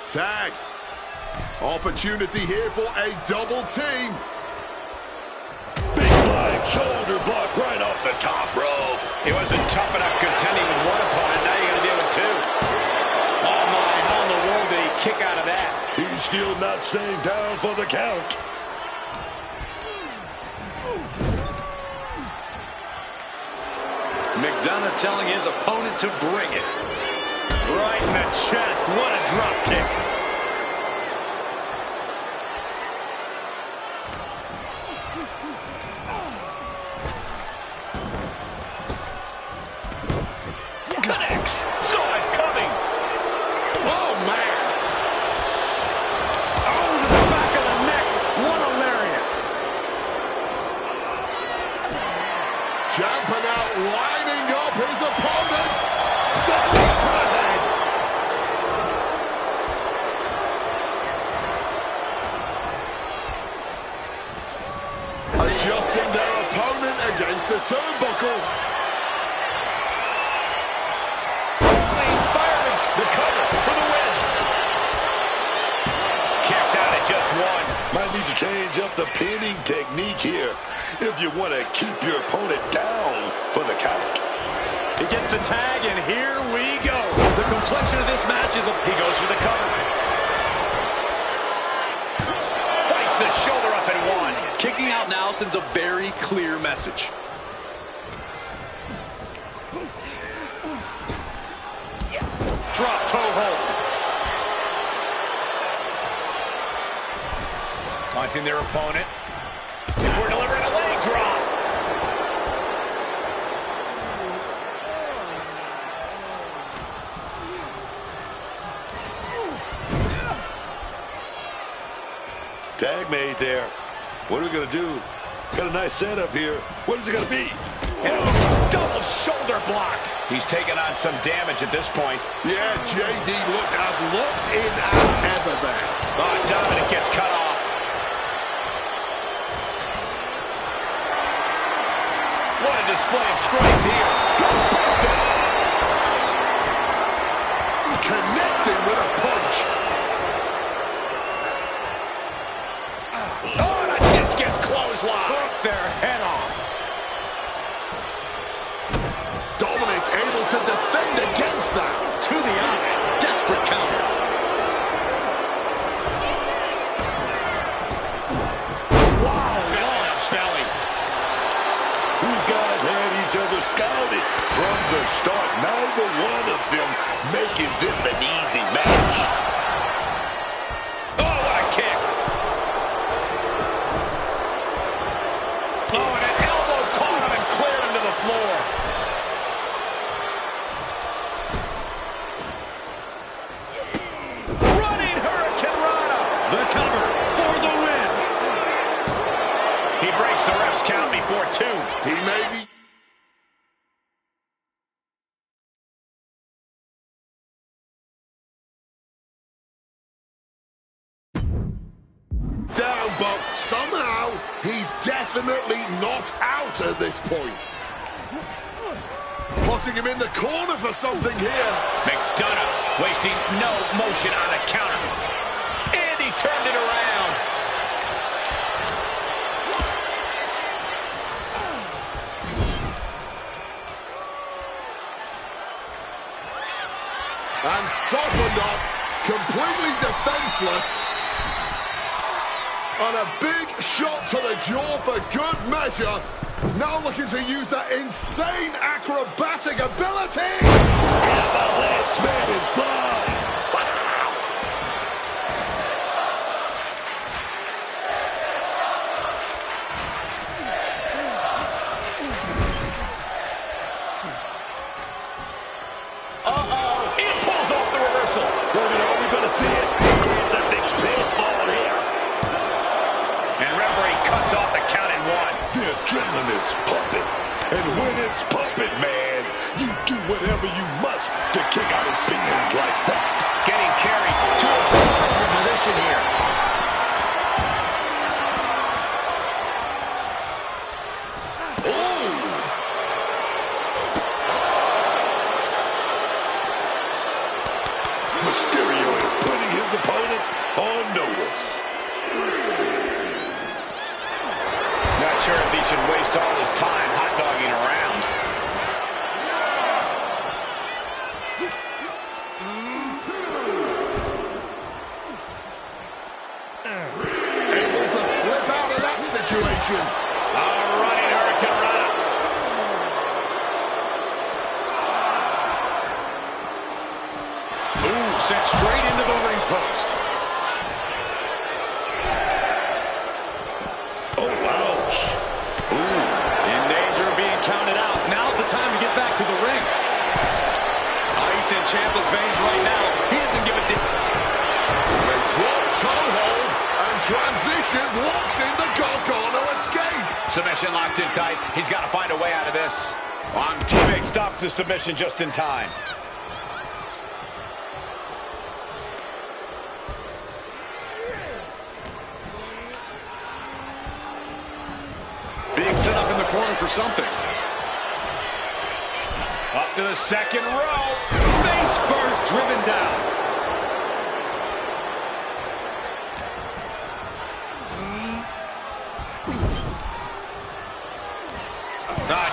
Tag. Opportunity here for a double team. Big flying shoulder block right off the top rope. He wasn't tough enough contending with one opponent. Now you got to deal with 2. Oh my, how in the world did he kick out of that? He's still not staying down for the count. McDonough telling his opponent to bring it. Right in the chest. What a drop kick. Connects. Saw it coming. Oh, man. Oh, to the back of the neck. What a lariat. Ciampa now lining up his opponent. The knee to the head. Adjusting their opponent against the turnbuckle. Fireman's the cover for the win. Kicks out at just 1. Might need to change up the pinning technique here if you want to keep your opponent down for the count. He gets the tag, and here we go. The complexion of this match is He goes for the cover. Fights the shoulder up and 1. kicking out now sends a very clear message. Drop toe hold. Taunting their opponent before delivering a leg drop. Tag made there. What are we going to do? Got a nice setup here. What is it going to be? And a double shoulder block. He's taking on some damage at this point. Yeah, JD looked as locked in as ever there. Oh, Dominic gets cut off. What a display of strength here. Connecting with a punch. Oh, and a discus clothesline. Took their head off. Dominic able to defend against that. To the eyes. Desperate counter. Wow, belly. These guys had each other scouted from the start. Neither one of them making this an easy match. Oh, what a kick. Oh, and an elbow caught him and cleared him to the floor. Running Hurricane Rana. The cover for the win. He breaks the ref's count before 2. He may be... down, but somehow he's definitely not out at this point. Putting him in the corner for something here. McDonough wasting no motion on the counter. And he turned it around. And softened up, completely defenseless. And a big shot to the jaw for good measure. Now looking to use that insane acrobatic ability. Avalanche man is blind. Uh-oh. It pulls off the reversal. Are we going to see it? Crucifix pinfall here. And referee cuts off the count in 1. The adrenaline is pumping. And when it's pumping, man, you do whatever you must to kick out his fingers like that. Getting carried to a vulnerable position here. Oh! Mysterio is putting his opponent on notice. Not sure if he should waste all his time hot-dogging around. Able to slip out of that situation. Running Hurricane Rana. Ooh, sent straight into the ring post. Oh, ouch. Ooh, in danger of being counted out. Now's the time to get back to the ring. Ice in Ciampa's veins right now. He doesn't give a They drop toe hold and transitions, locks in the Gargano escape. Submission locked in tight. He's got to find a way out of this. Teammate stops the submission just in time. being set up in the corner for something. Up to the second row. Face first, driven down.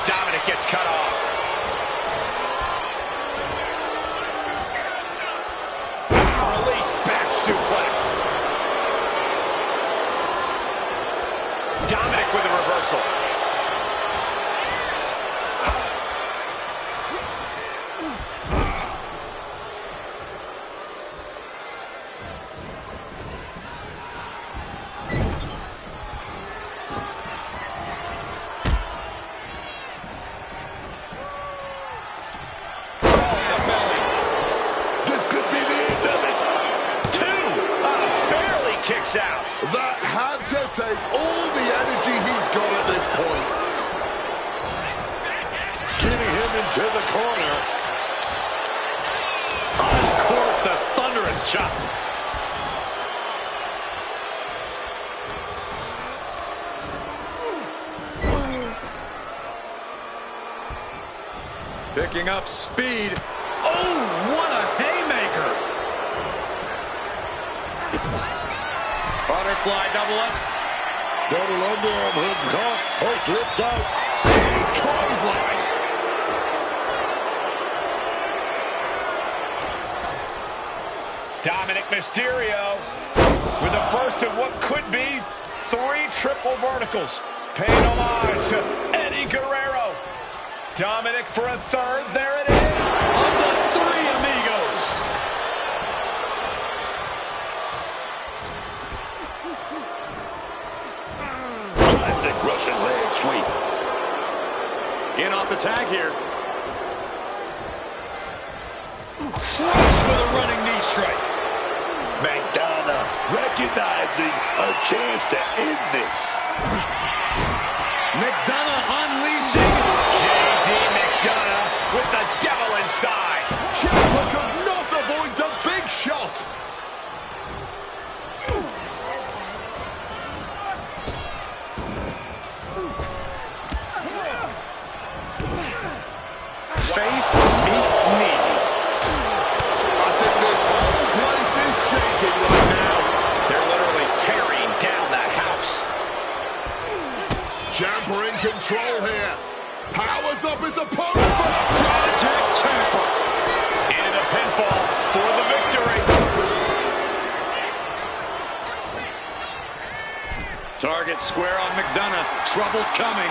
Dominic gets cut off. Release back suplex. Dominic with a reversal. Kicks out. That had to take all the energy he's got at this point. Getting him into the corner. Uncorks a thunderous chop. Picking up speed. Oh, what a haymaker. Butterfly double up. Double underarm hook and caught. Oh, flips out. Big clothesline. Dominic Mysterio with the first of what could be 3 triple verticals. Paying homage to Eddie Guerrero. Dominic for a third. There it is. Of the 3 amigos. Classic Russian leg sweep. In off the tag here. Crushed with a running knee strike. McDonough recognizing a chance to end this. McDonough unleashing. J.D. McDonough with the devil inside. Ciampa could not avoid the big shot. Face, meet, knee. I think this whole place is shaking right now. They're literally tearing down that house. Ciampa in control here. Powers up his opponent for Project Ciampa. And a pinfall for the victory. Target square on McDonough. Trouble's coming.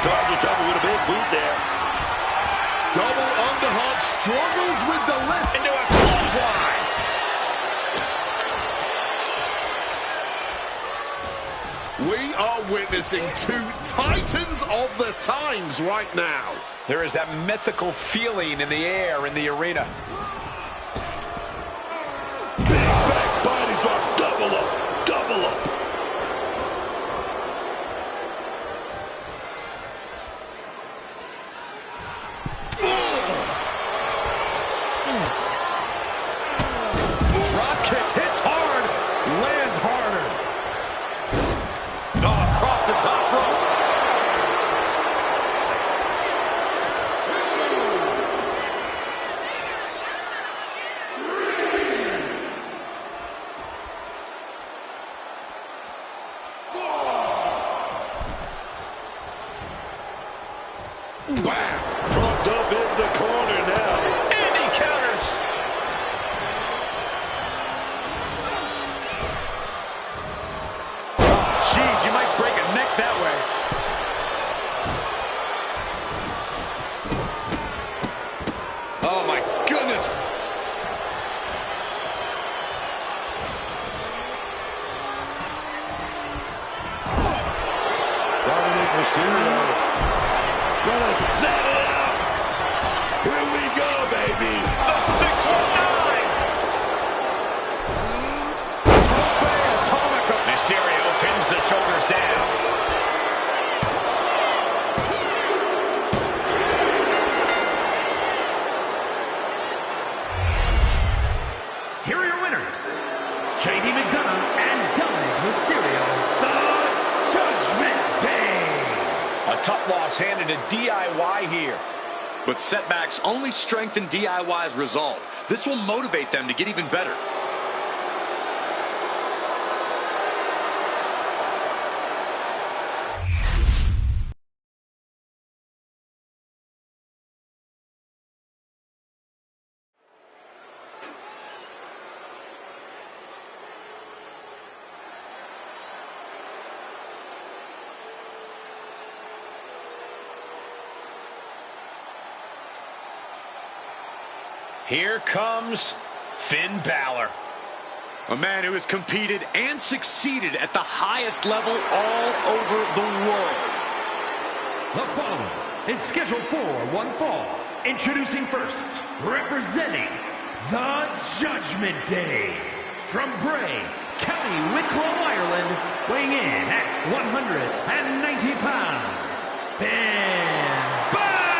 Target trouble with a big boot there. double underhook, struggles with the lift. Into a clothesline. We are witnessing 2 titans of the times right now. There is that mythical feeling in the air in the arena. Big back body drop. Double up. Double up. Drop kick hits hard. Lands harder. Oh, across the top rope. Bam! Pumped up in the corner now. And he counters. Jeez, you might break a neck that way. Oh, my goodness. Dominic Mysterio. Gonna set it up. Here we go, baby. The 619. Tope Atomica. Mysterio pins the shoulders down. Here are your winners, J.D. McDonough and Dominic Mysterio, the Judgment Day. A tough loss handed to DIY here. But setbacks only strengthen DIY's resolve. This will motivate them to get even better. Here comes Finn Balor. A man who has competed and succeeded at the highest level all over the world. The following is scheduled for one fall. Introducing first, representing the Judgment Day, from Bray, County Wicklow, Ireland, weighing in at 190 pounds, Finn Balor!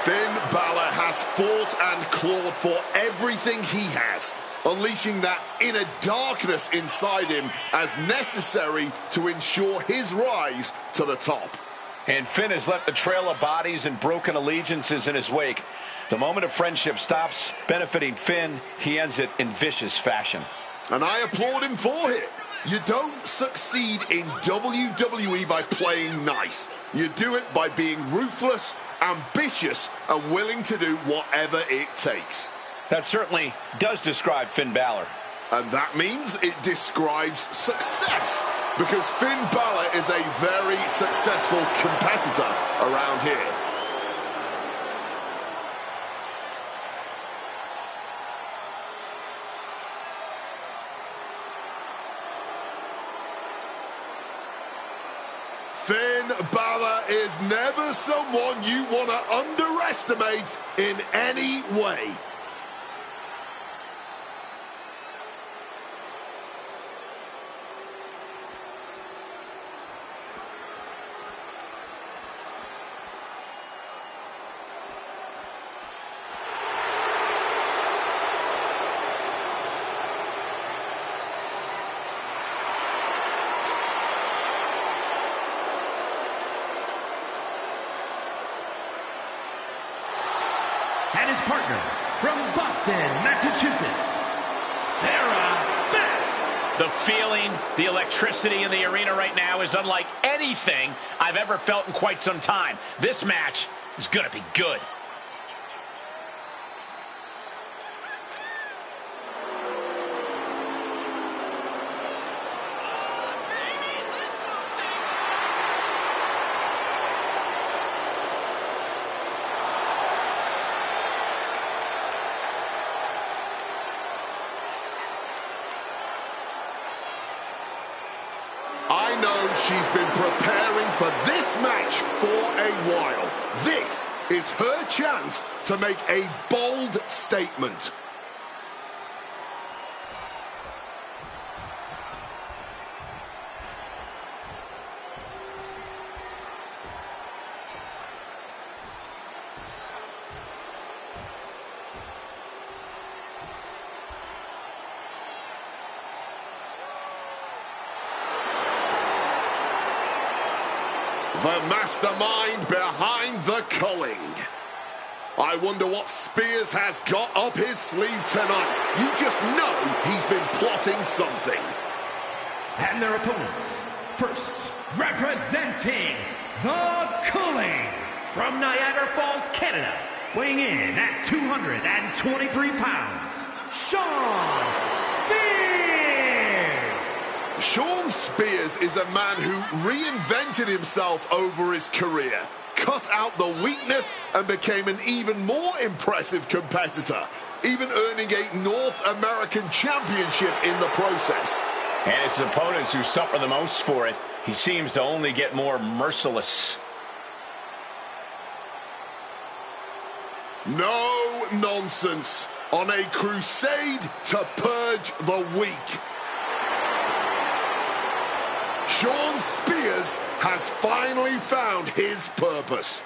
Finn Balor has fought and clawed for everything he has, unleashing that inner darkness inside him as necessary to ensure his rise to the top. And Finn has left the trail of bodies and broken allegiances in his wake. The moment of friendship stops benefiting Finn. He ends it in vicious fashion. And I applaud him for it. You don't succeed in WWE by playing nice. You do it by being ruthless, ambitious, and willing to do whatever it takes. That certainly does describe Finn Balor. And that means it describes success, because Finn Balor is a very successful competitor around here. Finn Balor is never someone you want to underestimate in any way. And his partner from Boston, Massachusetts, the feeling, the electricity in the arena right now is unlike anything I've ever felt in quite some time. This match is going to be good. I know she's been preparing for this match for a while. This is her chance to make a bold statement. The mastermind behind the culling. I wonder what Spears has got up his sleeve tonight. You just know he's been plotting something. And their opponents, first, representing the culling from Niagara Falls, Canada, weighing in at 223 pounds, Shawn Spears. Shawn Spears is a man who reinvented himself over his career, cut out the weakness, and became an even more impressive competitor, even earning a North American championship in the process. And it's his opponents who suffer the most for it. He seems to only get more merciless. No nonsense. On a crusade to purge the weak. Shawn Spears has finally found his purpose.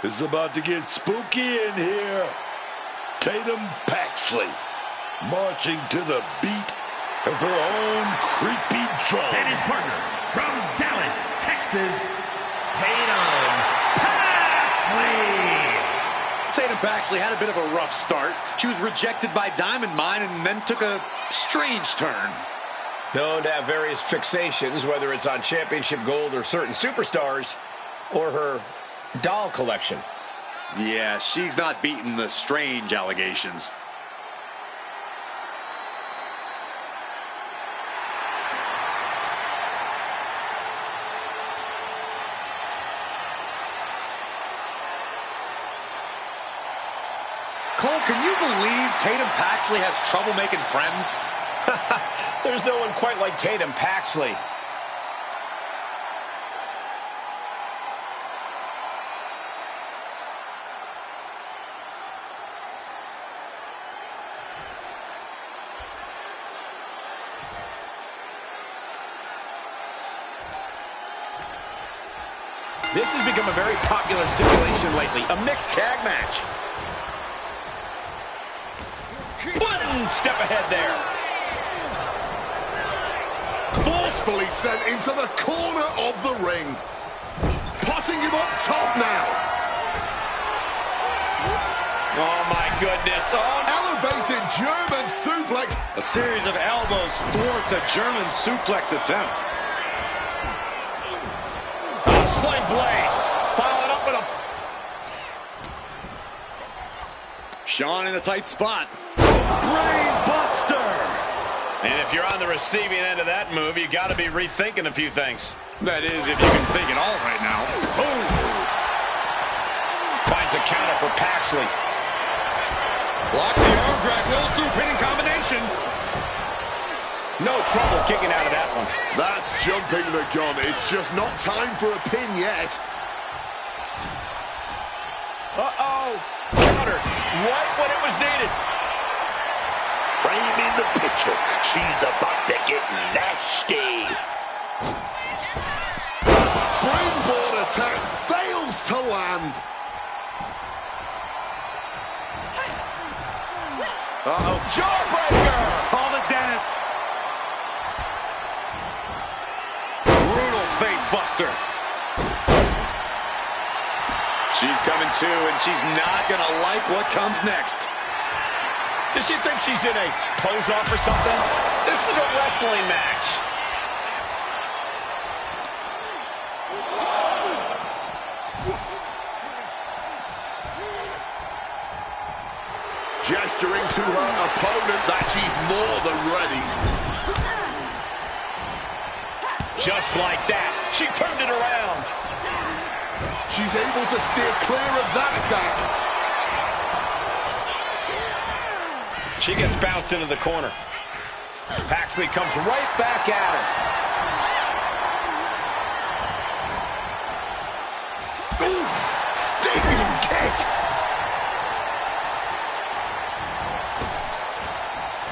It's about to get spooky in here. Tatum Paxley marching to the beat of her own creepy drum. And his partner from Dallas, Texas, Tatum Paxley. Tatum Paxley had a bit of a rough start. She was rejected by Diamond Mine and then took a strange turn. Known to have various fixations, whether it's on championship gold or certain superstars, or her doll collection. Yeah, she's not beating the strange allegations. Cole, can you believe Tatum Paxley has trouble making friends? There's no one quite like Tatum Paxley. This has become a very popular stipulation lately, a mixed tag match. one step ahead there. Forcefully sent into the corner of the ring. Potting him up top now. Oh, my goodness. Oh, Elevated German suplex. A series of elbows thwarts a German suplex attempt. sling blade. Followed up with a... Sean in a tight spot. Brain buster. And if you're on the receiving end of that move, you got to be rethinking a few things. That is, if you can think at all right now. Boom. Finds a counter for Paxley. Block the arm drag, rolls through, pinning combination. No trouble kicking out of that one. That's jumping the gun. It's just not time for a pin yet. Uh-oh. Counter right when it was needed. Frame in the picture. She's about to get nasty. A springboard attack fails to land. Uh-oh. Jawbreaker. Call the dentist. Brutal face buster. She's coming too, and she's not going to like what comes next. Does she think she's in a pose-off or something? This is a wrestling match. Gesturing to her opponent that she's more than ready. Just like that, she turned it around. She's able to steer clear of that attack. She gets bounced into the corner. Paxley comes right back at her. Ooh, stinging kick.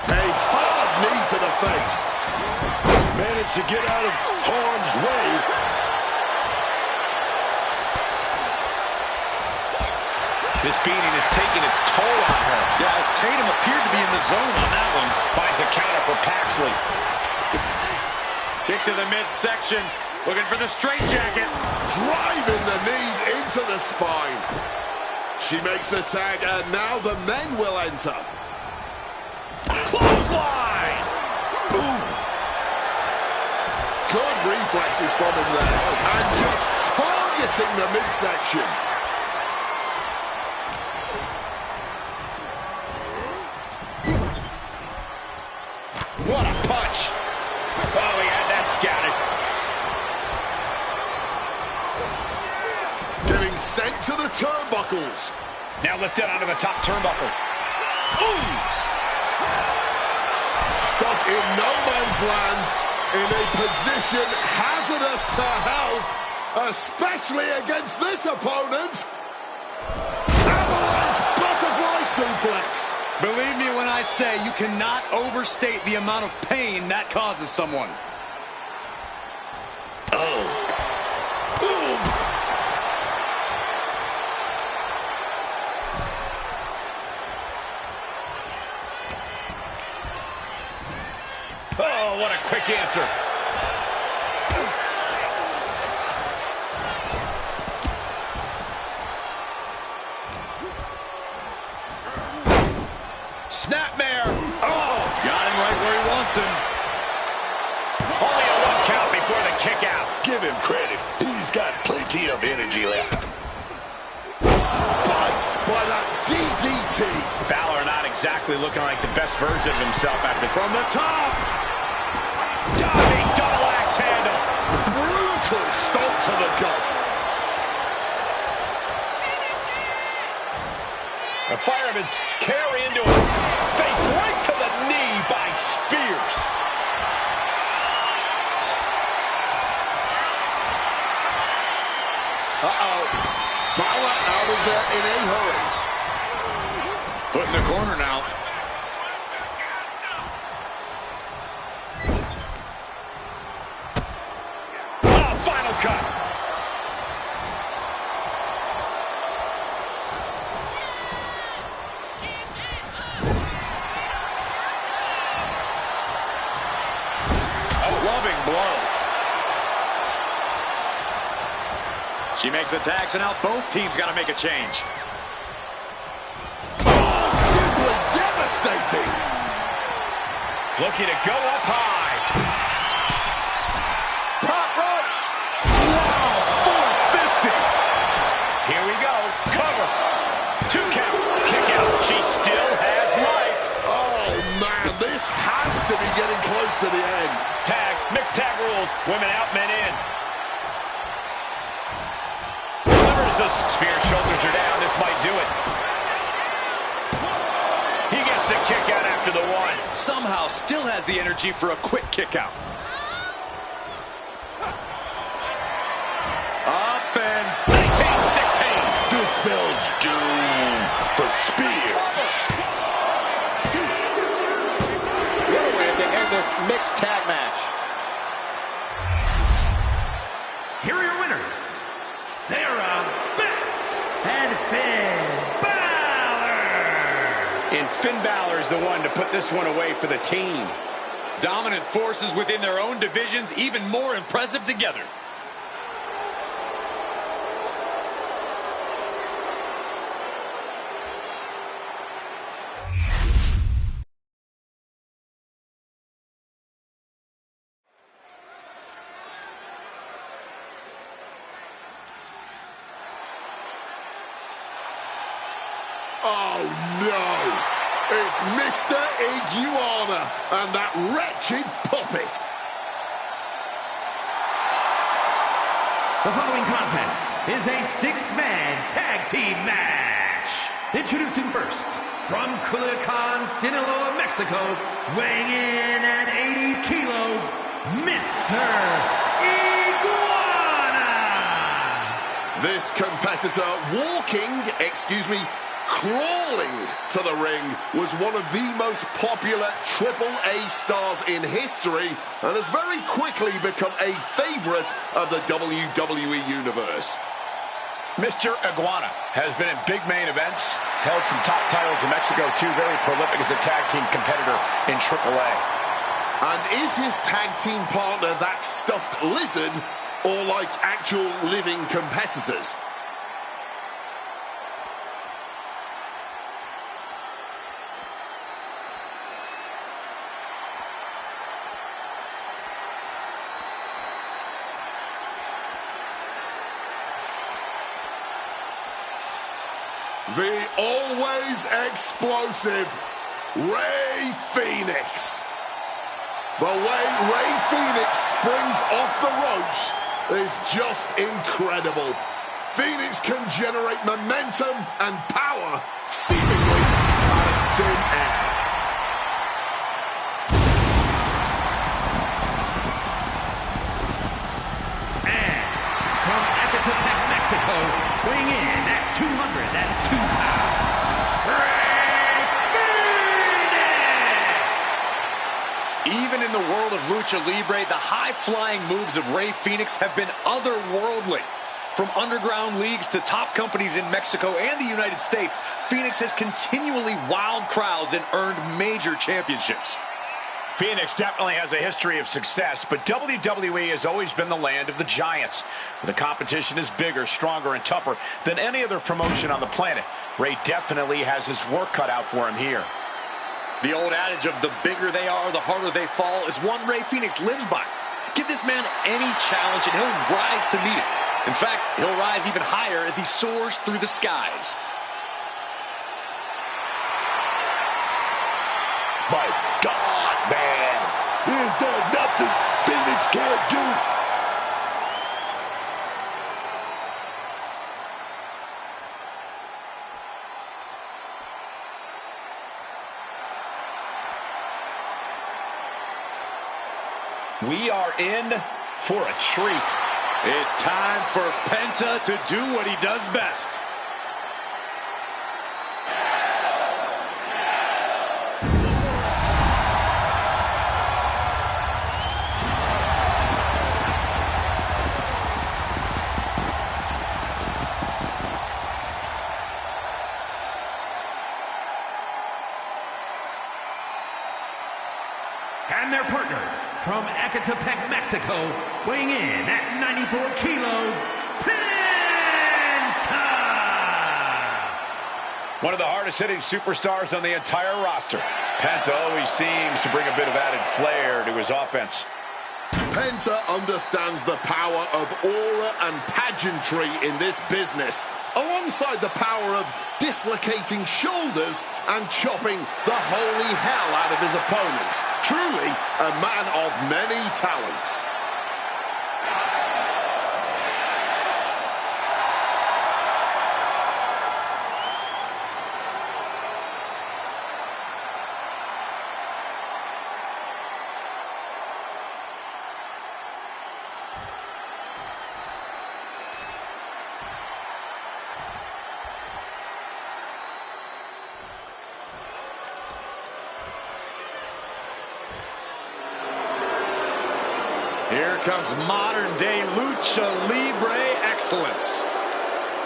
A hard knee to the face. Managed to get out of harm's way. This beating is taking its toll on her. Yeah, as Tatum appeared to be in the zone on that one. Finds a counter for Paxley. Kick to the midsection. Looking for the straitjacket. Driving the knees into the spine. She makes the tag, and now the men will enter. Clothesline! Boom. Good reflexes from him there. And just targeting the midsection. What a punch. Oh, he had that scouted. Getting sent to the turnbuckles. Now lifted onto the top turnbuckle. Ooh! Stuck in no man's land, in a position hazardous to health, especially against this opponent. Avalanche butterfly suplex. Believe me when I say you cannot overstate the amount of pain that causes someone. Oh. Boom. Oh, what a quick answer. Snapmare. Oh, Got him right where he wants him. only a 1 count before the kick out. Give him credit. He's got plenty of energy left. Spiked by that DDT. Balor not exactly looking like the best version of himself after from the top. Diving double axe handle. Brutal stomp to the gut. The fireman's carry into a face right to the knee by Spears. Uh-oh. Balor out of there in a hurry. Put in the corner now. Oh, final cut. She makes the tag, so now both teams got to make a change. Oh, simply devastating. Looking to go up high. Top rope. Wow, 450. Here we go. Cover. 2 count. Kick out. She still has life. Oh, man, this has to be getting close to the end. Tag. Mixed tag rules. Women out, men in. The spear, shoulders are down. This might do it. He gets the kick out after the 1. Somehow still has the energy for a quick kick out. Up and 19-16. This spells doom for Spear. What a way to end this mixed tag match. Here are your winners, Sarah and Finn Balor. And Finn Balor is the one to put this one away for the team. Dominant forces within their own divisions, even more impressive together. Oh, no. It's Mr. Iguana and that wretched puppet. The following contest is a 6-man tag team match. Introducing first, from Culiacan, Sinaloa, Mexico, weighing in at 80 kilos, Mr. Iguana. This competitor crawling to the ring was one of the most popular AAA stars in history and has very quickly become a favorite of the WWE Universe. Mr. Iguana has been in big main events, held some top titles in Mexico too, very prolific as a tag team competitor in AAA. And is his tag team partner that stuffed lizard or like actual living competitors? The always explosive Rey Fenix. The way Rey Fenix springs off the ropes is just incredible. Fenix can generate momentum and power seemingly out of thin air. And from Ecatepec, Mexico, weighing in at 202 pounds, Rey Fenix! Even in the world of Lucha Libre, the high-flying moves of Rey Fenix have been otherworldly. From underground leagues to top companies in Mexico and the United States, Fenix has continually wowed crowds and earned major championships. Fenix definitely has a history of success, but WWE has always been the land of the giants. The competition is bigger, stronger, and tougher than any other promotion on the planet. Rey definitely has his work cut out for him here. The old adage of the bigger they are, the harder they fall is one Rey Fenix lives by. Give this man any challenge and he'll rise to meet it. In fact, he'll rise even higher as he soars through the skies. My God, man. Is there nothing Phoenix can't do? We are in for a treat. It's time for Penta to do what he does best. And their partner, from Ecatepec, Mexico, weighing in at 94 kilos, Penta One of the hardest-hitting superstars on the entire roster. Penta always seems to bring a bit of added flair to his offense. Penta understands the power of aura and pageantry in this business, alongside the power of dislocating shoulders and chopping the holy hell out of his opponents. Truly a man of many talents. Here comes modern-day lucha libre excellence.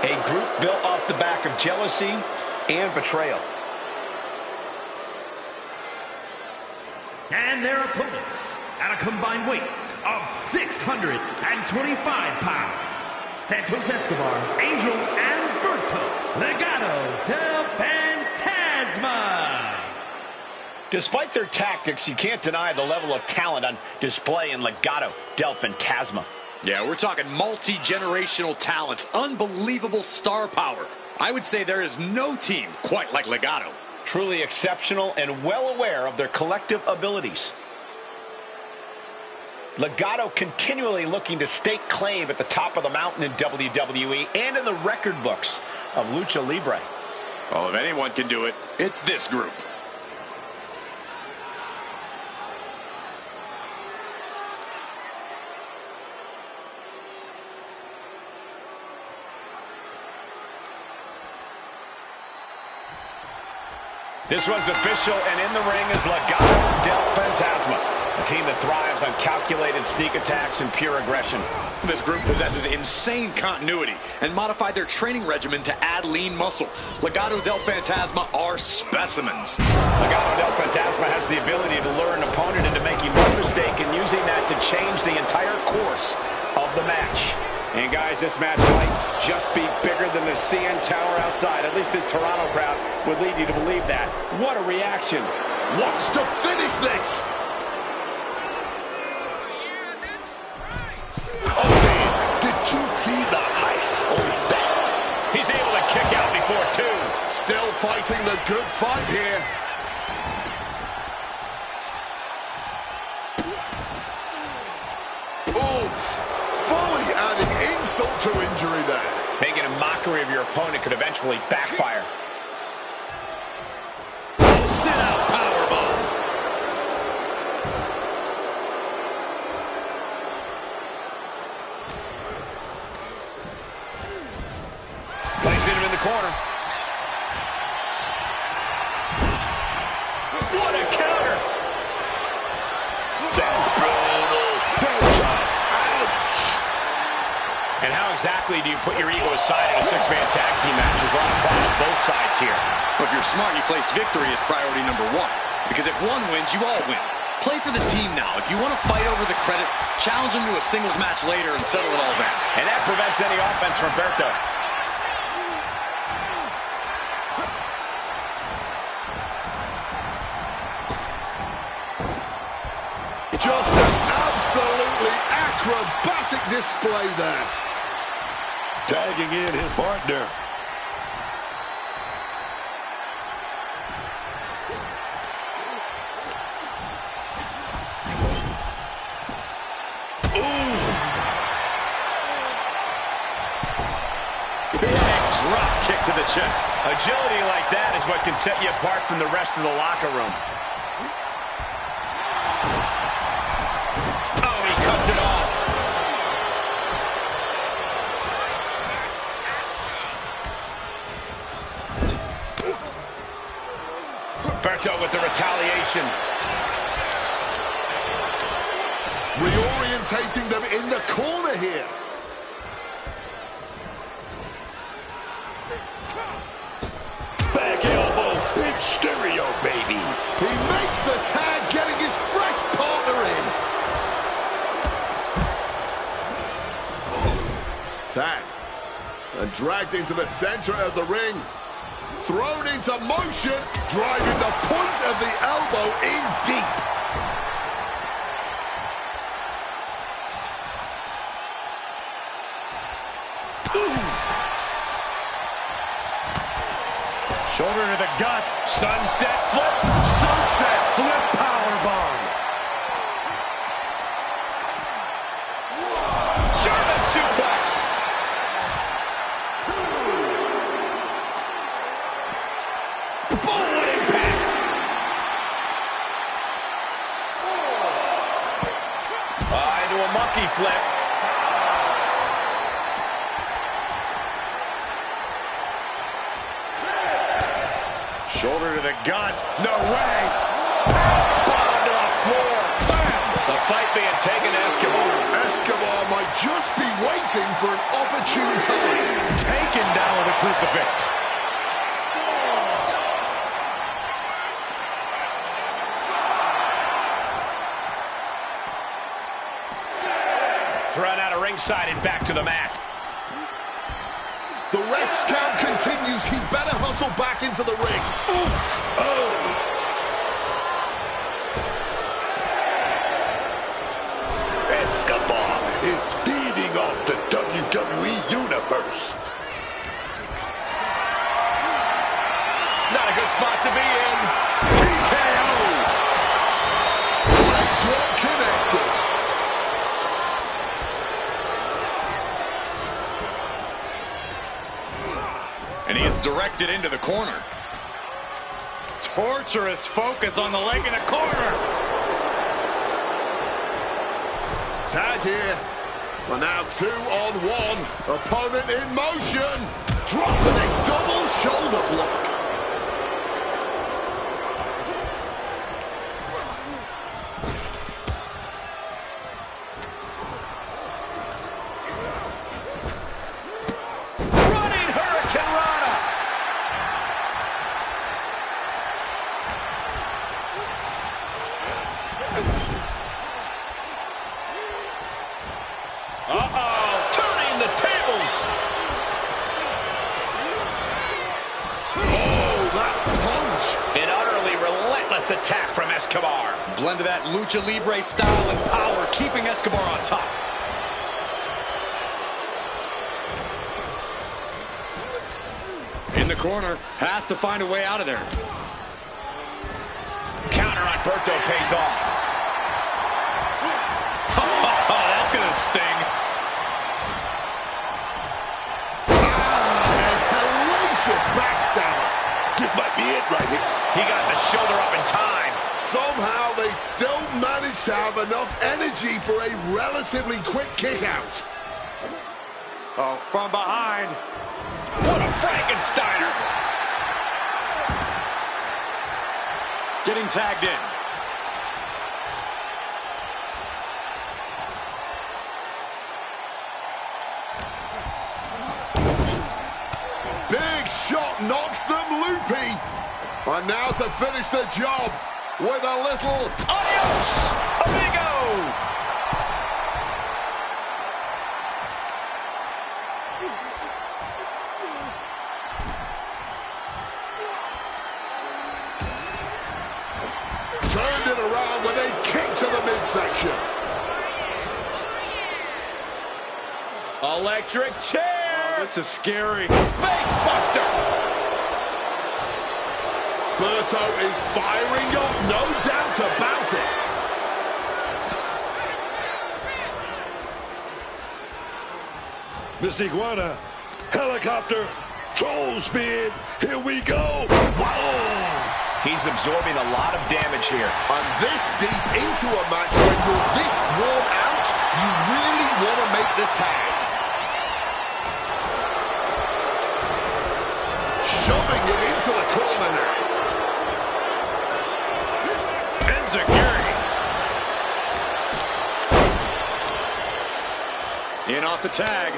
A group built off the back of jealousy and betrayal. And their opponents, at a combined weight of 625 pounds, Santos Escobar, Angel, and Berto, legado del fantasma. Despite their tactics, you can't deny the level of talent on display in Legado del Fantasma. Yeah, we're talking multi-generational talents, unbelievable star power. I would say there is no team quite like Legado. Truly exceptional and well aware of their collective abilities. Legado continually looking to stake claim at the top of the mountain in WWE and in the record books of Lucha Libre. Well, if anyone can do it, it's this group. This one's official, and in the ring is Legado del Fantasma, a team that thrives on calculated sneak attacks and pure aggression. This group possesses insane continuity and modified their training regimen to add lean muscle. Legado del Fantasma are specimens. Legado del Fantasma has the ability to lure an opponent into making one mistake and using that to change the entire course of the match. And guys, this match might just be bigger than the CN Tower outside. At least this Toronto crowd would lead you to believe that. What a reaction. Wants to finish this. Oh, man, did you see the height on that? He's able to kick out before two. Still fighting the good fight here. Oof. Fully adding insult to injury there. Making a mockery of your opponent could eventually backfire. Sit out powerbomb. Placing him in the corner. What a counter! That's brutal. That's And how exactly do you put your ego aside in a six-man tag team match? There's a lot of pride on both sides here. But if you're smart, you place victory as priority number one. Because if one wins, you all win. Play for the team now. If you want to fight over the credit, challenge them to a singles match later and settle it all down. And that prevents any offense from Berto. Just an absolutely acrobatic display there. tagging in his partner. Drop kick to the chest. Agility like that is what can set you apart from the rest of the locker room. Oh, he cuts it off. Berto with the retaliation. Reorientating them in the corner here. Back elbow, big stereo, baby. He makes the tag, getting his fresh partner in. Tag. And dragged into the center of the ring. thrown into motion, driving the point of the elbow in deep. Shoulder to the gut. Sunset flip powerbomb. German suplex. Boom, impact. Into a monkey flip. Shoulder to the gut. No way. Bottom to the floor. Bam. The fight being taken to Escobar. Escobar might just be waiting for an opportune time. Taken down with a crucifix. Thrown out of ringside and back to the mat. The ref's count continues. He better hustle back into the ring. Oof! Oh! Escobar is feeding off the WWE Universe. Not a good spot to be in. TKO! Leg drop connected. And he is directed into the corner. Torturous focus on the leg in the corner. Tag here. We're now 2-on-1. Opponent in motion. Dropping a double shoulder block. Running Hurricane Rana. Uh-oh, turning the tables. Oh, that punch. An utterly relentless attack from Escobar. Blend of that Lucha Libre style and power, keeping Escobar on top. In the corner, has to find a way out of there. Counter on Berto pays off. Oh, that's gonna sting. A hellacious backstabber. This might be it right here. He got the shoulder up in time. Somehow they still managed to have enough energy for a relatively quick kick out. Oh, from behind. What a Frankensteiner. Getting tagged in. Big shot knocks them loopy. And now to finish the job with a little Adios, amigo. turned it around with a kick to the midsection. Electric chair. Oh, this is scary. Face buster. Berto is firing up, no doubt about it. Mr. Iguana, helicopter, troll speed, here we go. Whoa! He's absorbing a lot of damage here. And this deep into a match, when you're this worn out, you really want to make the tag. Shoving him into the corner now. Enziguri. In off the tag.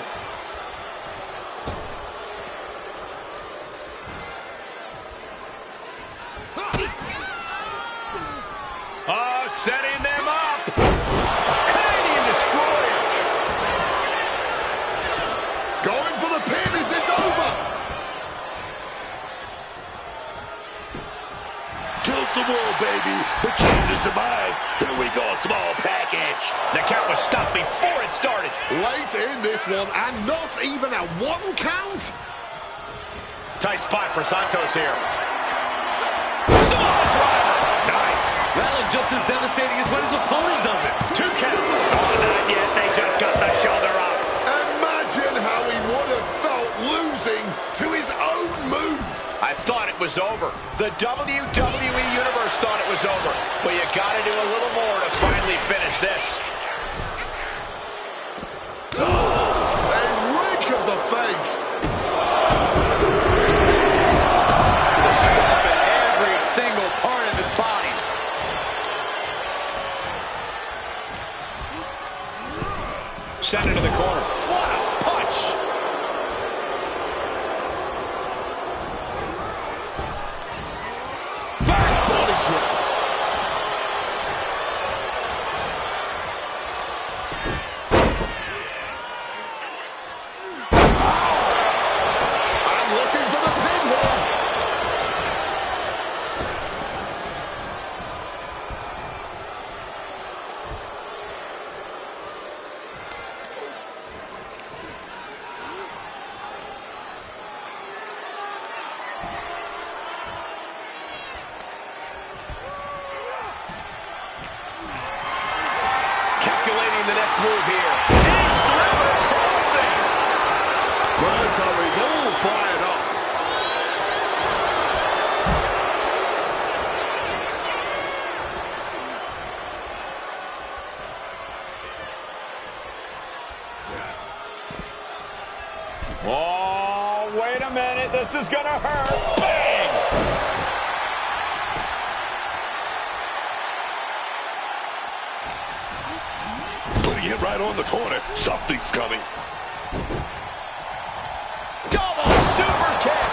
Oh, setting them up. Canadian destroyer. Going for the pin. Is this over? against the wall, baby. The changes your mind. Here we go, small package. The count was stopped before it started. Late in this one, and not even a one count. Tight spot for Santos here. Samoa driver. Nice. That looked just as devastating as when his opponent does it. 2 count. Oh, not yet. They just got the shoulder up. Imagine how he would have felt losing to his own move. I thought it was over. The WWE Universe thought it was over. But you got to do a little more to finally finish this. A rake of the face. Stomping every single part of his body. Sent into the corner. What a punch! Back body drop. I'm looking for the pin here. Calculating the next move here. East River crossing. Berto is all fired up. Oh, wait a minute. This is going to hurt. Bang! Putting it right on the corner. Something's coming. Double super kick.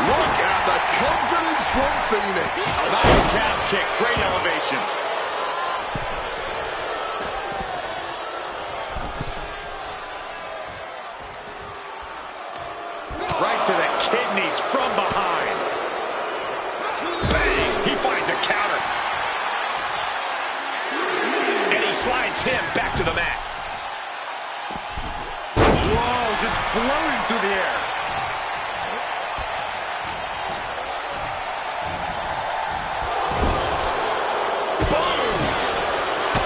Look at the confidence from Phoenix. Nice calf kick. Great elevation. Right to the kidneys from behind. Bang! He finds a counter. And he slides him back to the mat. Whoa, just floating through the air. Boom!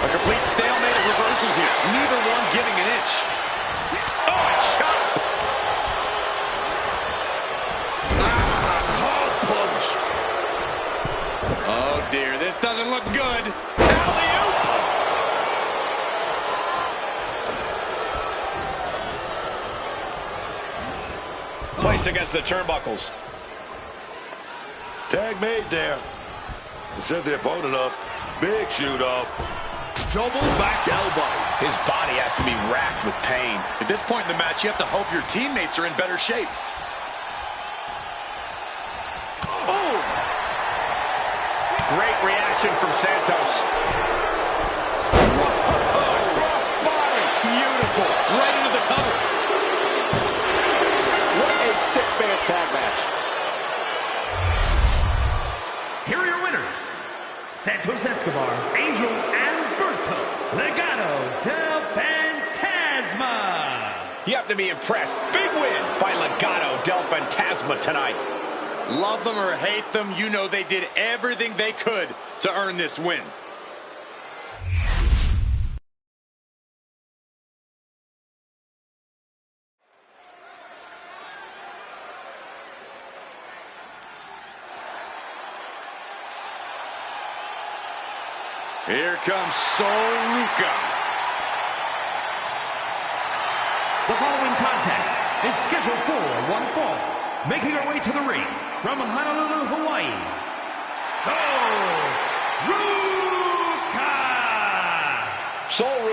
A complete stalemate of reversals here. Neither one giving an inch. Oh, a chop! Hard punch. Oh dear, this doesn't look good. Alley-oop! Placed against the turnbuckles. Tag made there. Set the opponent up. Big shoot up. Double back elbow. His body has to be racked with pain. At this point in the match, you have to hope your teammates are in better shape. Oh! Great reaction from Santos. Cross body. Beautiful. Right into the cover. What a six-man tag match. Here are your winners, Santos Escobar, Angel, and Berto, legado del fantasma. You have to be impressed. Big win by Legado del Fantasma tonight. Love them or hate them, you know they did everything they could to earn this win. Here comes Ruca. The following contest is scheduled for one fall. Making her way to the ring from Honolulu, Hawaii,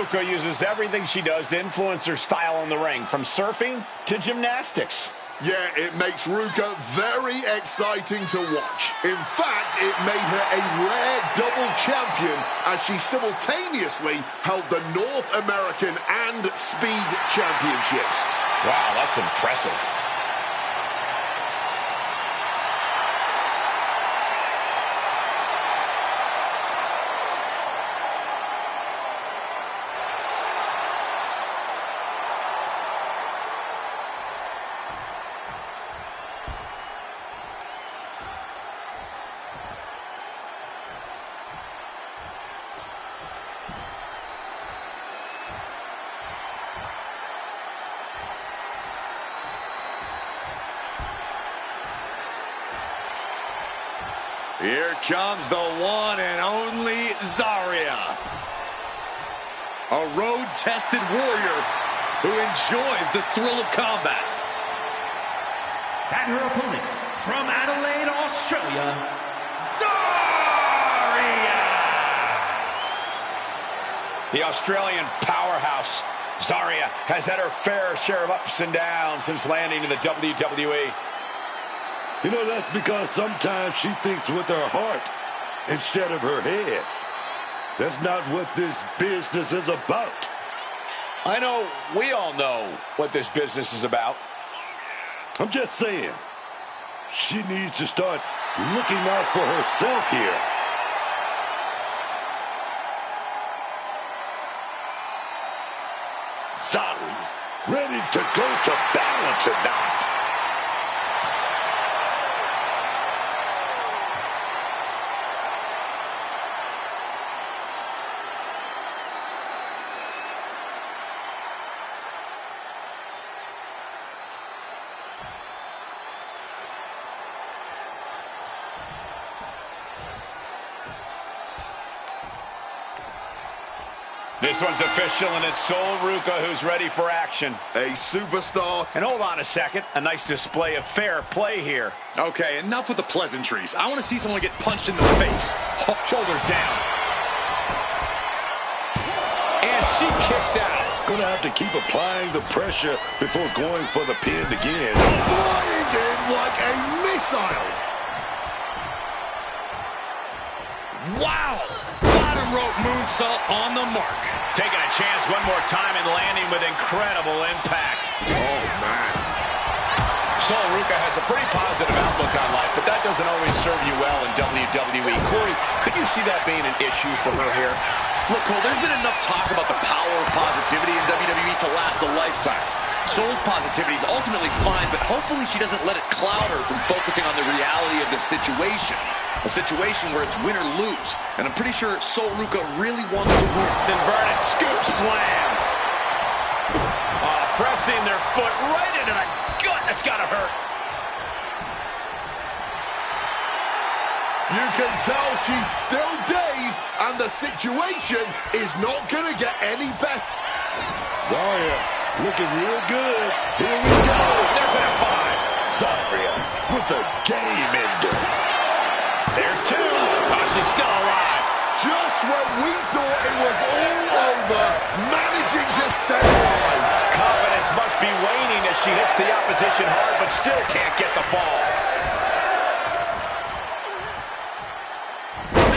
Ruca uses everything she does to influence her style in the ring, from surfing to gymnastics. Yeah, it makes Ruca very exciting to watch. In fact, it made her a rare double champion as she simultaneously held the North American and Speed Championships. Wow, that's impressive. Here comes the one and only Zaria. A road-tested warrior who enjoys the thrill of combat. And her opponent, from Adelaide, Australia, Zaria! The Australian powerhouse, Zaria, has had her fair share of ups and downs since landing in the WWE. You know, that's because sometimes she thinks with her heart instead of her head. That's not what this business is about. I know we all know what this business is about. I'm just saying, she needs to start looking out for herself here. Zaria, ready to go to battle tonight. This one's official, and it's Sol Ruca who's ready for action. A superstar. And hold on a second. A nice display of fair play here. Okay, enough with the pleasantries. I want to see someone get punched in the face. Shoulders down. And she kicks out. Gonna have to keep applying the pressure before going for the pin again. Flying in like a missile. Wow! Bottom rope moonsault on the mark. Taking a chance one more time and landing with incredible impact. Oh, man. Sol Ruca has a pretty positive outlook on life, but that doesn't always serve you well in WWE. Corey, could you see that being an issue for her here? Look, Cole, there's been enough talk about the power of positivity in WWE to last a lifetime. Sol's positivity is ultimately fine, but hopefully she doesn't let it cloud her from focusing on the reality of the situation. A situation where it's win or lose. And I'm pretty sure Sol Ruca really wants to win. Inverted scoop slam. Pressing their foot right into the gut. That's got to hurt. You can tell she's still dazed, and the situation is not going to get any better. Zaria, looking real good. Here we go. There's that 5. Zaria with a game ender. There's 2. Oh, she's still alive. Just when we thought it was all over, managing to stay alive. Confidence must be waning as she hits the opposition hard, but still can't get the fall.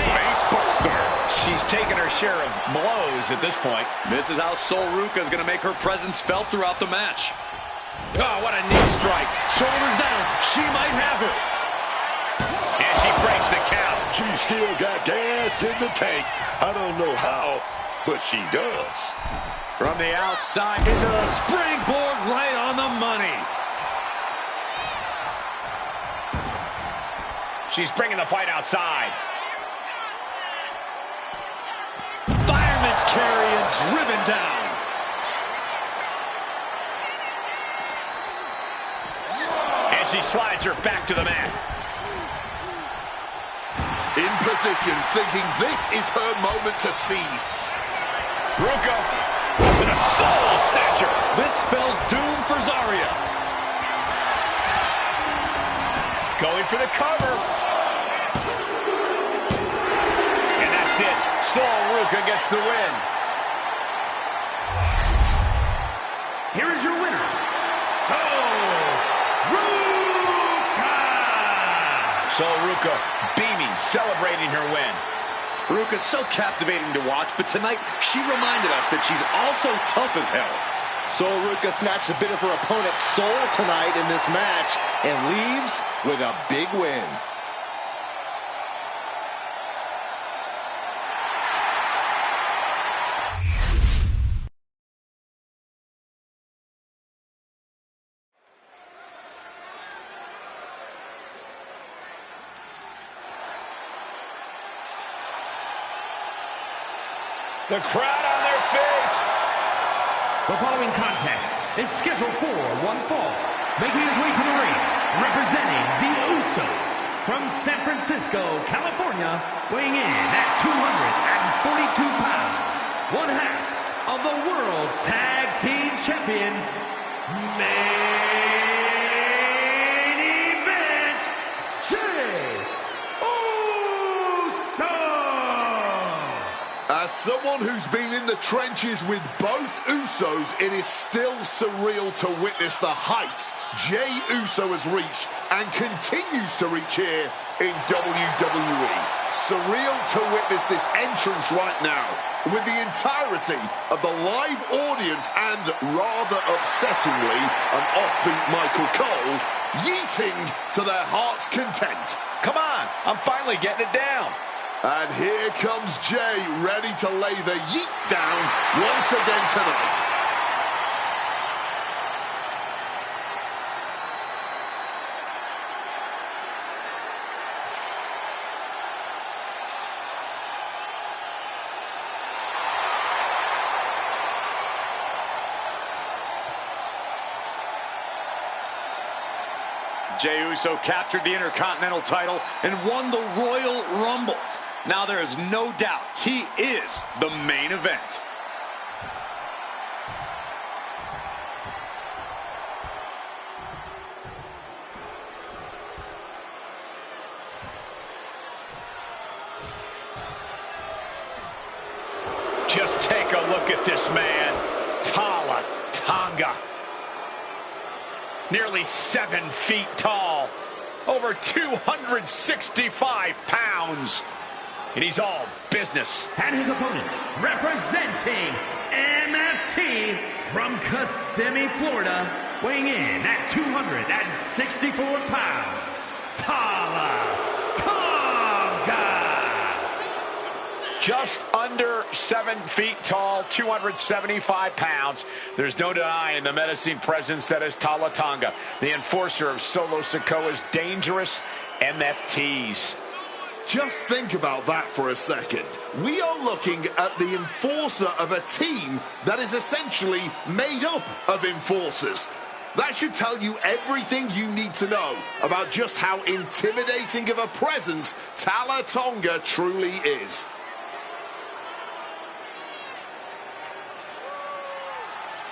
Facebuster. She's taken her share of blows at this point. This is how Sol Ruca is going to make her presence felt throughout the match. Oh, what a knee strike. Shoulders down. She might have her. And she breaks the count. She still got gas in the tank. I don't know how, but she does. From the outside into the springboard right on the money. She's bringing the fight outside. Fireman's carry and driven down. And she slides her back to the mat. In position, thinking this is her moment to see. Ruca with a soul snatcher. This spells doom for Zaria. Going for the cover. And that's it. Sol Ruca gets the win. Here is your winner, Sol Ruca! Sol Ruca beaming, celebrating her win. Ruca's so captivating to watch, but tonight she reminded us that she's also tough as hell. Sol Ruca snatched a bit of her opponent's soul tonight in this match and leaves with a big win. The crowd on their feet. The following contest is scheduled for one fall. Making his way to the ring, representing the Usos, from San Francisco, California, weighing in at 242 pounds, one half of the World Tag Team Champions, main event, Jey Uso! As someone who's been in the trenches with both Usos, it is still surreal to witness the heights Jey Uso has reached and continues to reach here in WWE. Surreal to witness this entrance right now, with the entirety of the live audience and, rather upsettingly, an offbeat Michael Cole yeeting to their heart's content. Come on, I'm finally getting it down. And here comes Jey, ready to lay the yeet down once again tonight. Jey Uso captured the Intercontinental title and won the Royal Rumble. Now there is no doubt he is the main event. Just take a look at this man, Talla Tonga. Nearly 7 feet tall, over 265 pounds. And he's all business. And his opponent, representing MFT from Kissimmee, Florida, weighing in at 264 pounds, Talla Tonga. Just under 7 feet tall, 275 pounds. There's no denying the menacing presence that is Talla Tonga, the enforcer of Solo Sikoa's dangerous MFTs. Just think about that for a second. We are looking at the enforcer of a team that is essentially made up of enforcers. That should tell you everything you need to know about just how intimidating of a presence Talla Tonga truly is.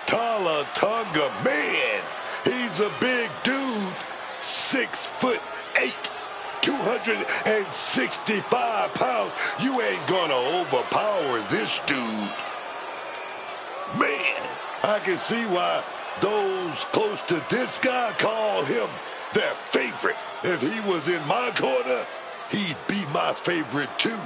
Talla Tonga, man, he's a big dude, 6'8", 265 pounds. You ain't gonna overpower this dude. Man, I can see why those close to this guy call him their favorite. If he was in my corner, he'd be my favorite too.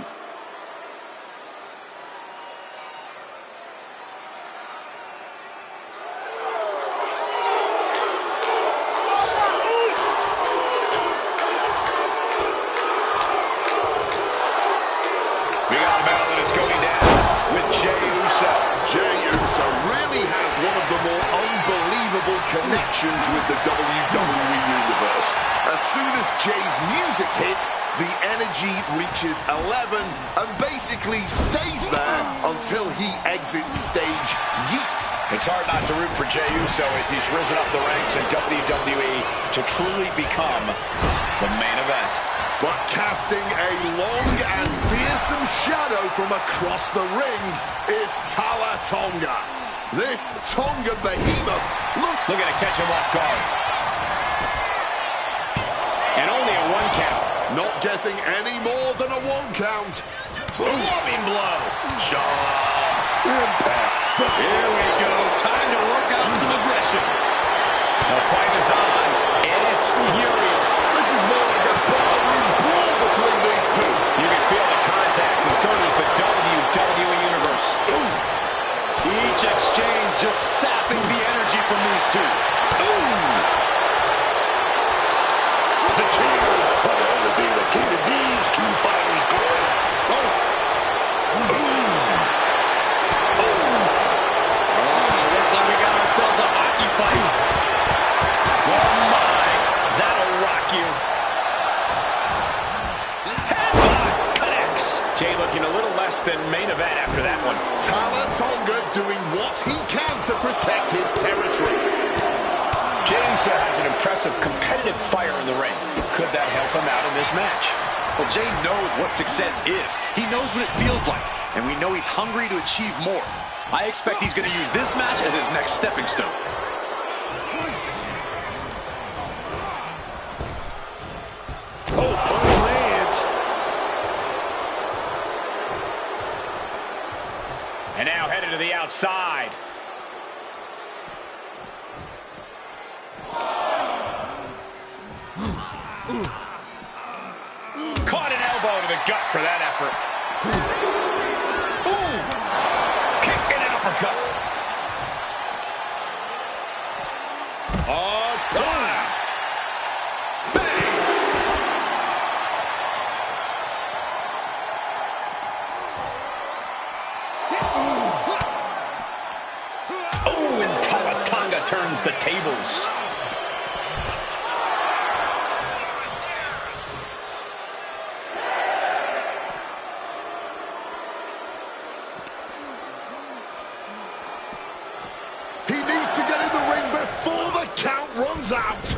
Connections with the WWE Universe. As soon as Jey's music hits, the energy reaches 11 and basically stays there until he exits stage yeet. It's hard not to root for Jey Uso as he's risen up the ranks in WWE to truly become the main event. But casting a long and fearsome shadow from across the ring is Talla Tonga. This Tonga behemoth, look at it catch him off guard. And only a 1 count. Not getting any more than a 1 count. Loving blow. Impact. Here we go. Time to work out some aggression. The fight is on, and it's furious. This is more like a barroom brawl between these two. You can feel the contact, and so does the WWE Universe. Ooh. Each exchange just sapping the energy from these two. Ooh. The cheers are only be the key to these two fighters going. Oh. Ooh. Ooh. Looks like we got ourselves a hockey fight. Oh my, that'll rock you. Headbutt connects. Jey looking a little less than main event after that one. Talla Tonga doing what he can to protect his territory. Jey Uso has an impressive competitive fire in the ring. could that help him out in this match? Well, Jay knows what success is. He knows what it feels like, and we know he's hungry to achieve more. I expect he's going to use this match as his next stepping stone. Oh, lands. And now headed to the outside. Caught an elbow to the gut for that effort. Ooh! Kick and an uppercut. Oh, God! Bang! Oh, and Tonga turns the tables. He needs to get in the ring before the count runs out.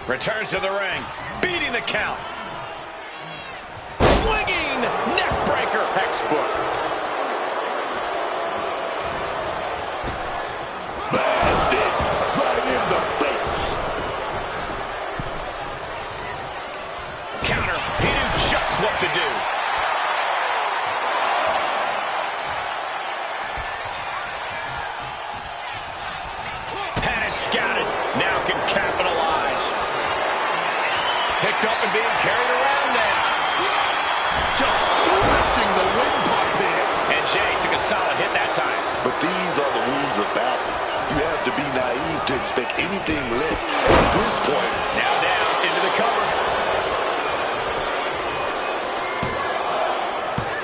Returns to the ring, beating the count. Swinging neck breaker. Textbook. Blasted right in the face. Counter. He knew just what to do. Had it scouted. Now can capitalize. Picked up and being carried around now. Just smashing the windpipe here. And Jay took a solid hit that time. But these are the rules of battle. You have to be naive to expect anything less at this point. Now down into the cover.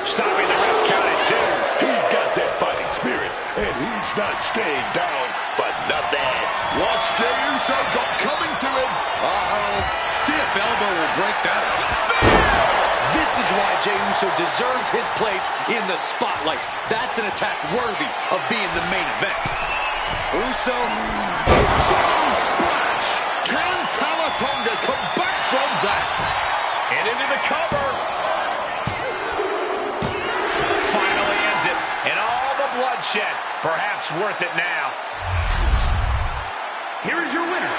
Stopping the ref's count at 2. He's got that fighting spirit, and he's not staying down for nothing. What's Jey Uso got coming to him? Uh-oh. Stiff elbow will break that up. This is why Jey Uso deserves his place in the spotlight. That's an attack worthy of being the main event. Uso. Strong splash. Can Tonga come back from that? And into the cover. Finally ends it. And all the bloodshed. Perhaps worth it now. Here is your winner,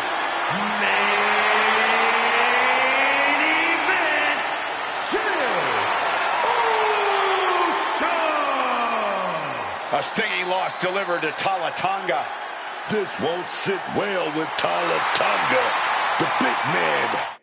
main event, Jey Uso! A stinging loss delivered to Tonga. This won't sit well with Tonga. The big man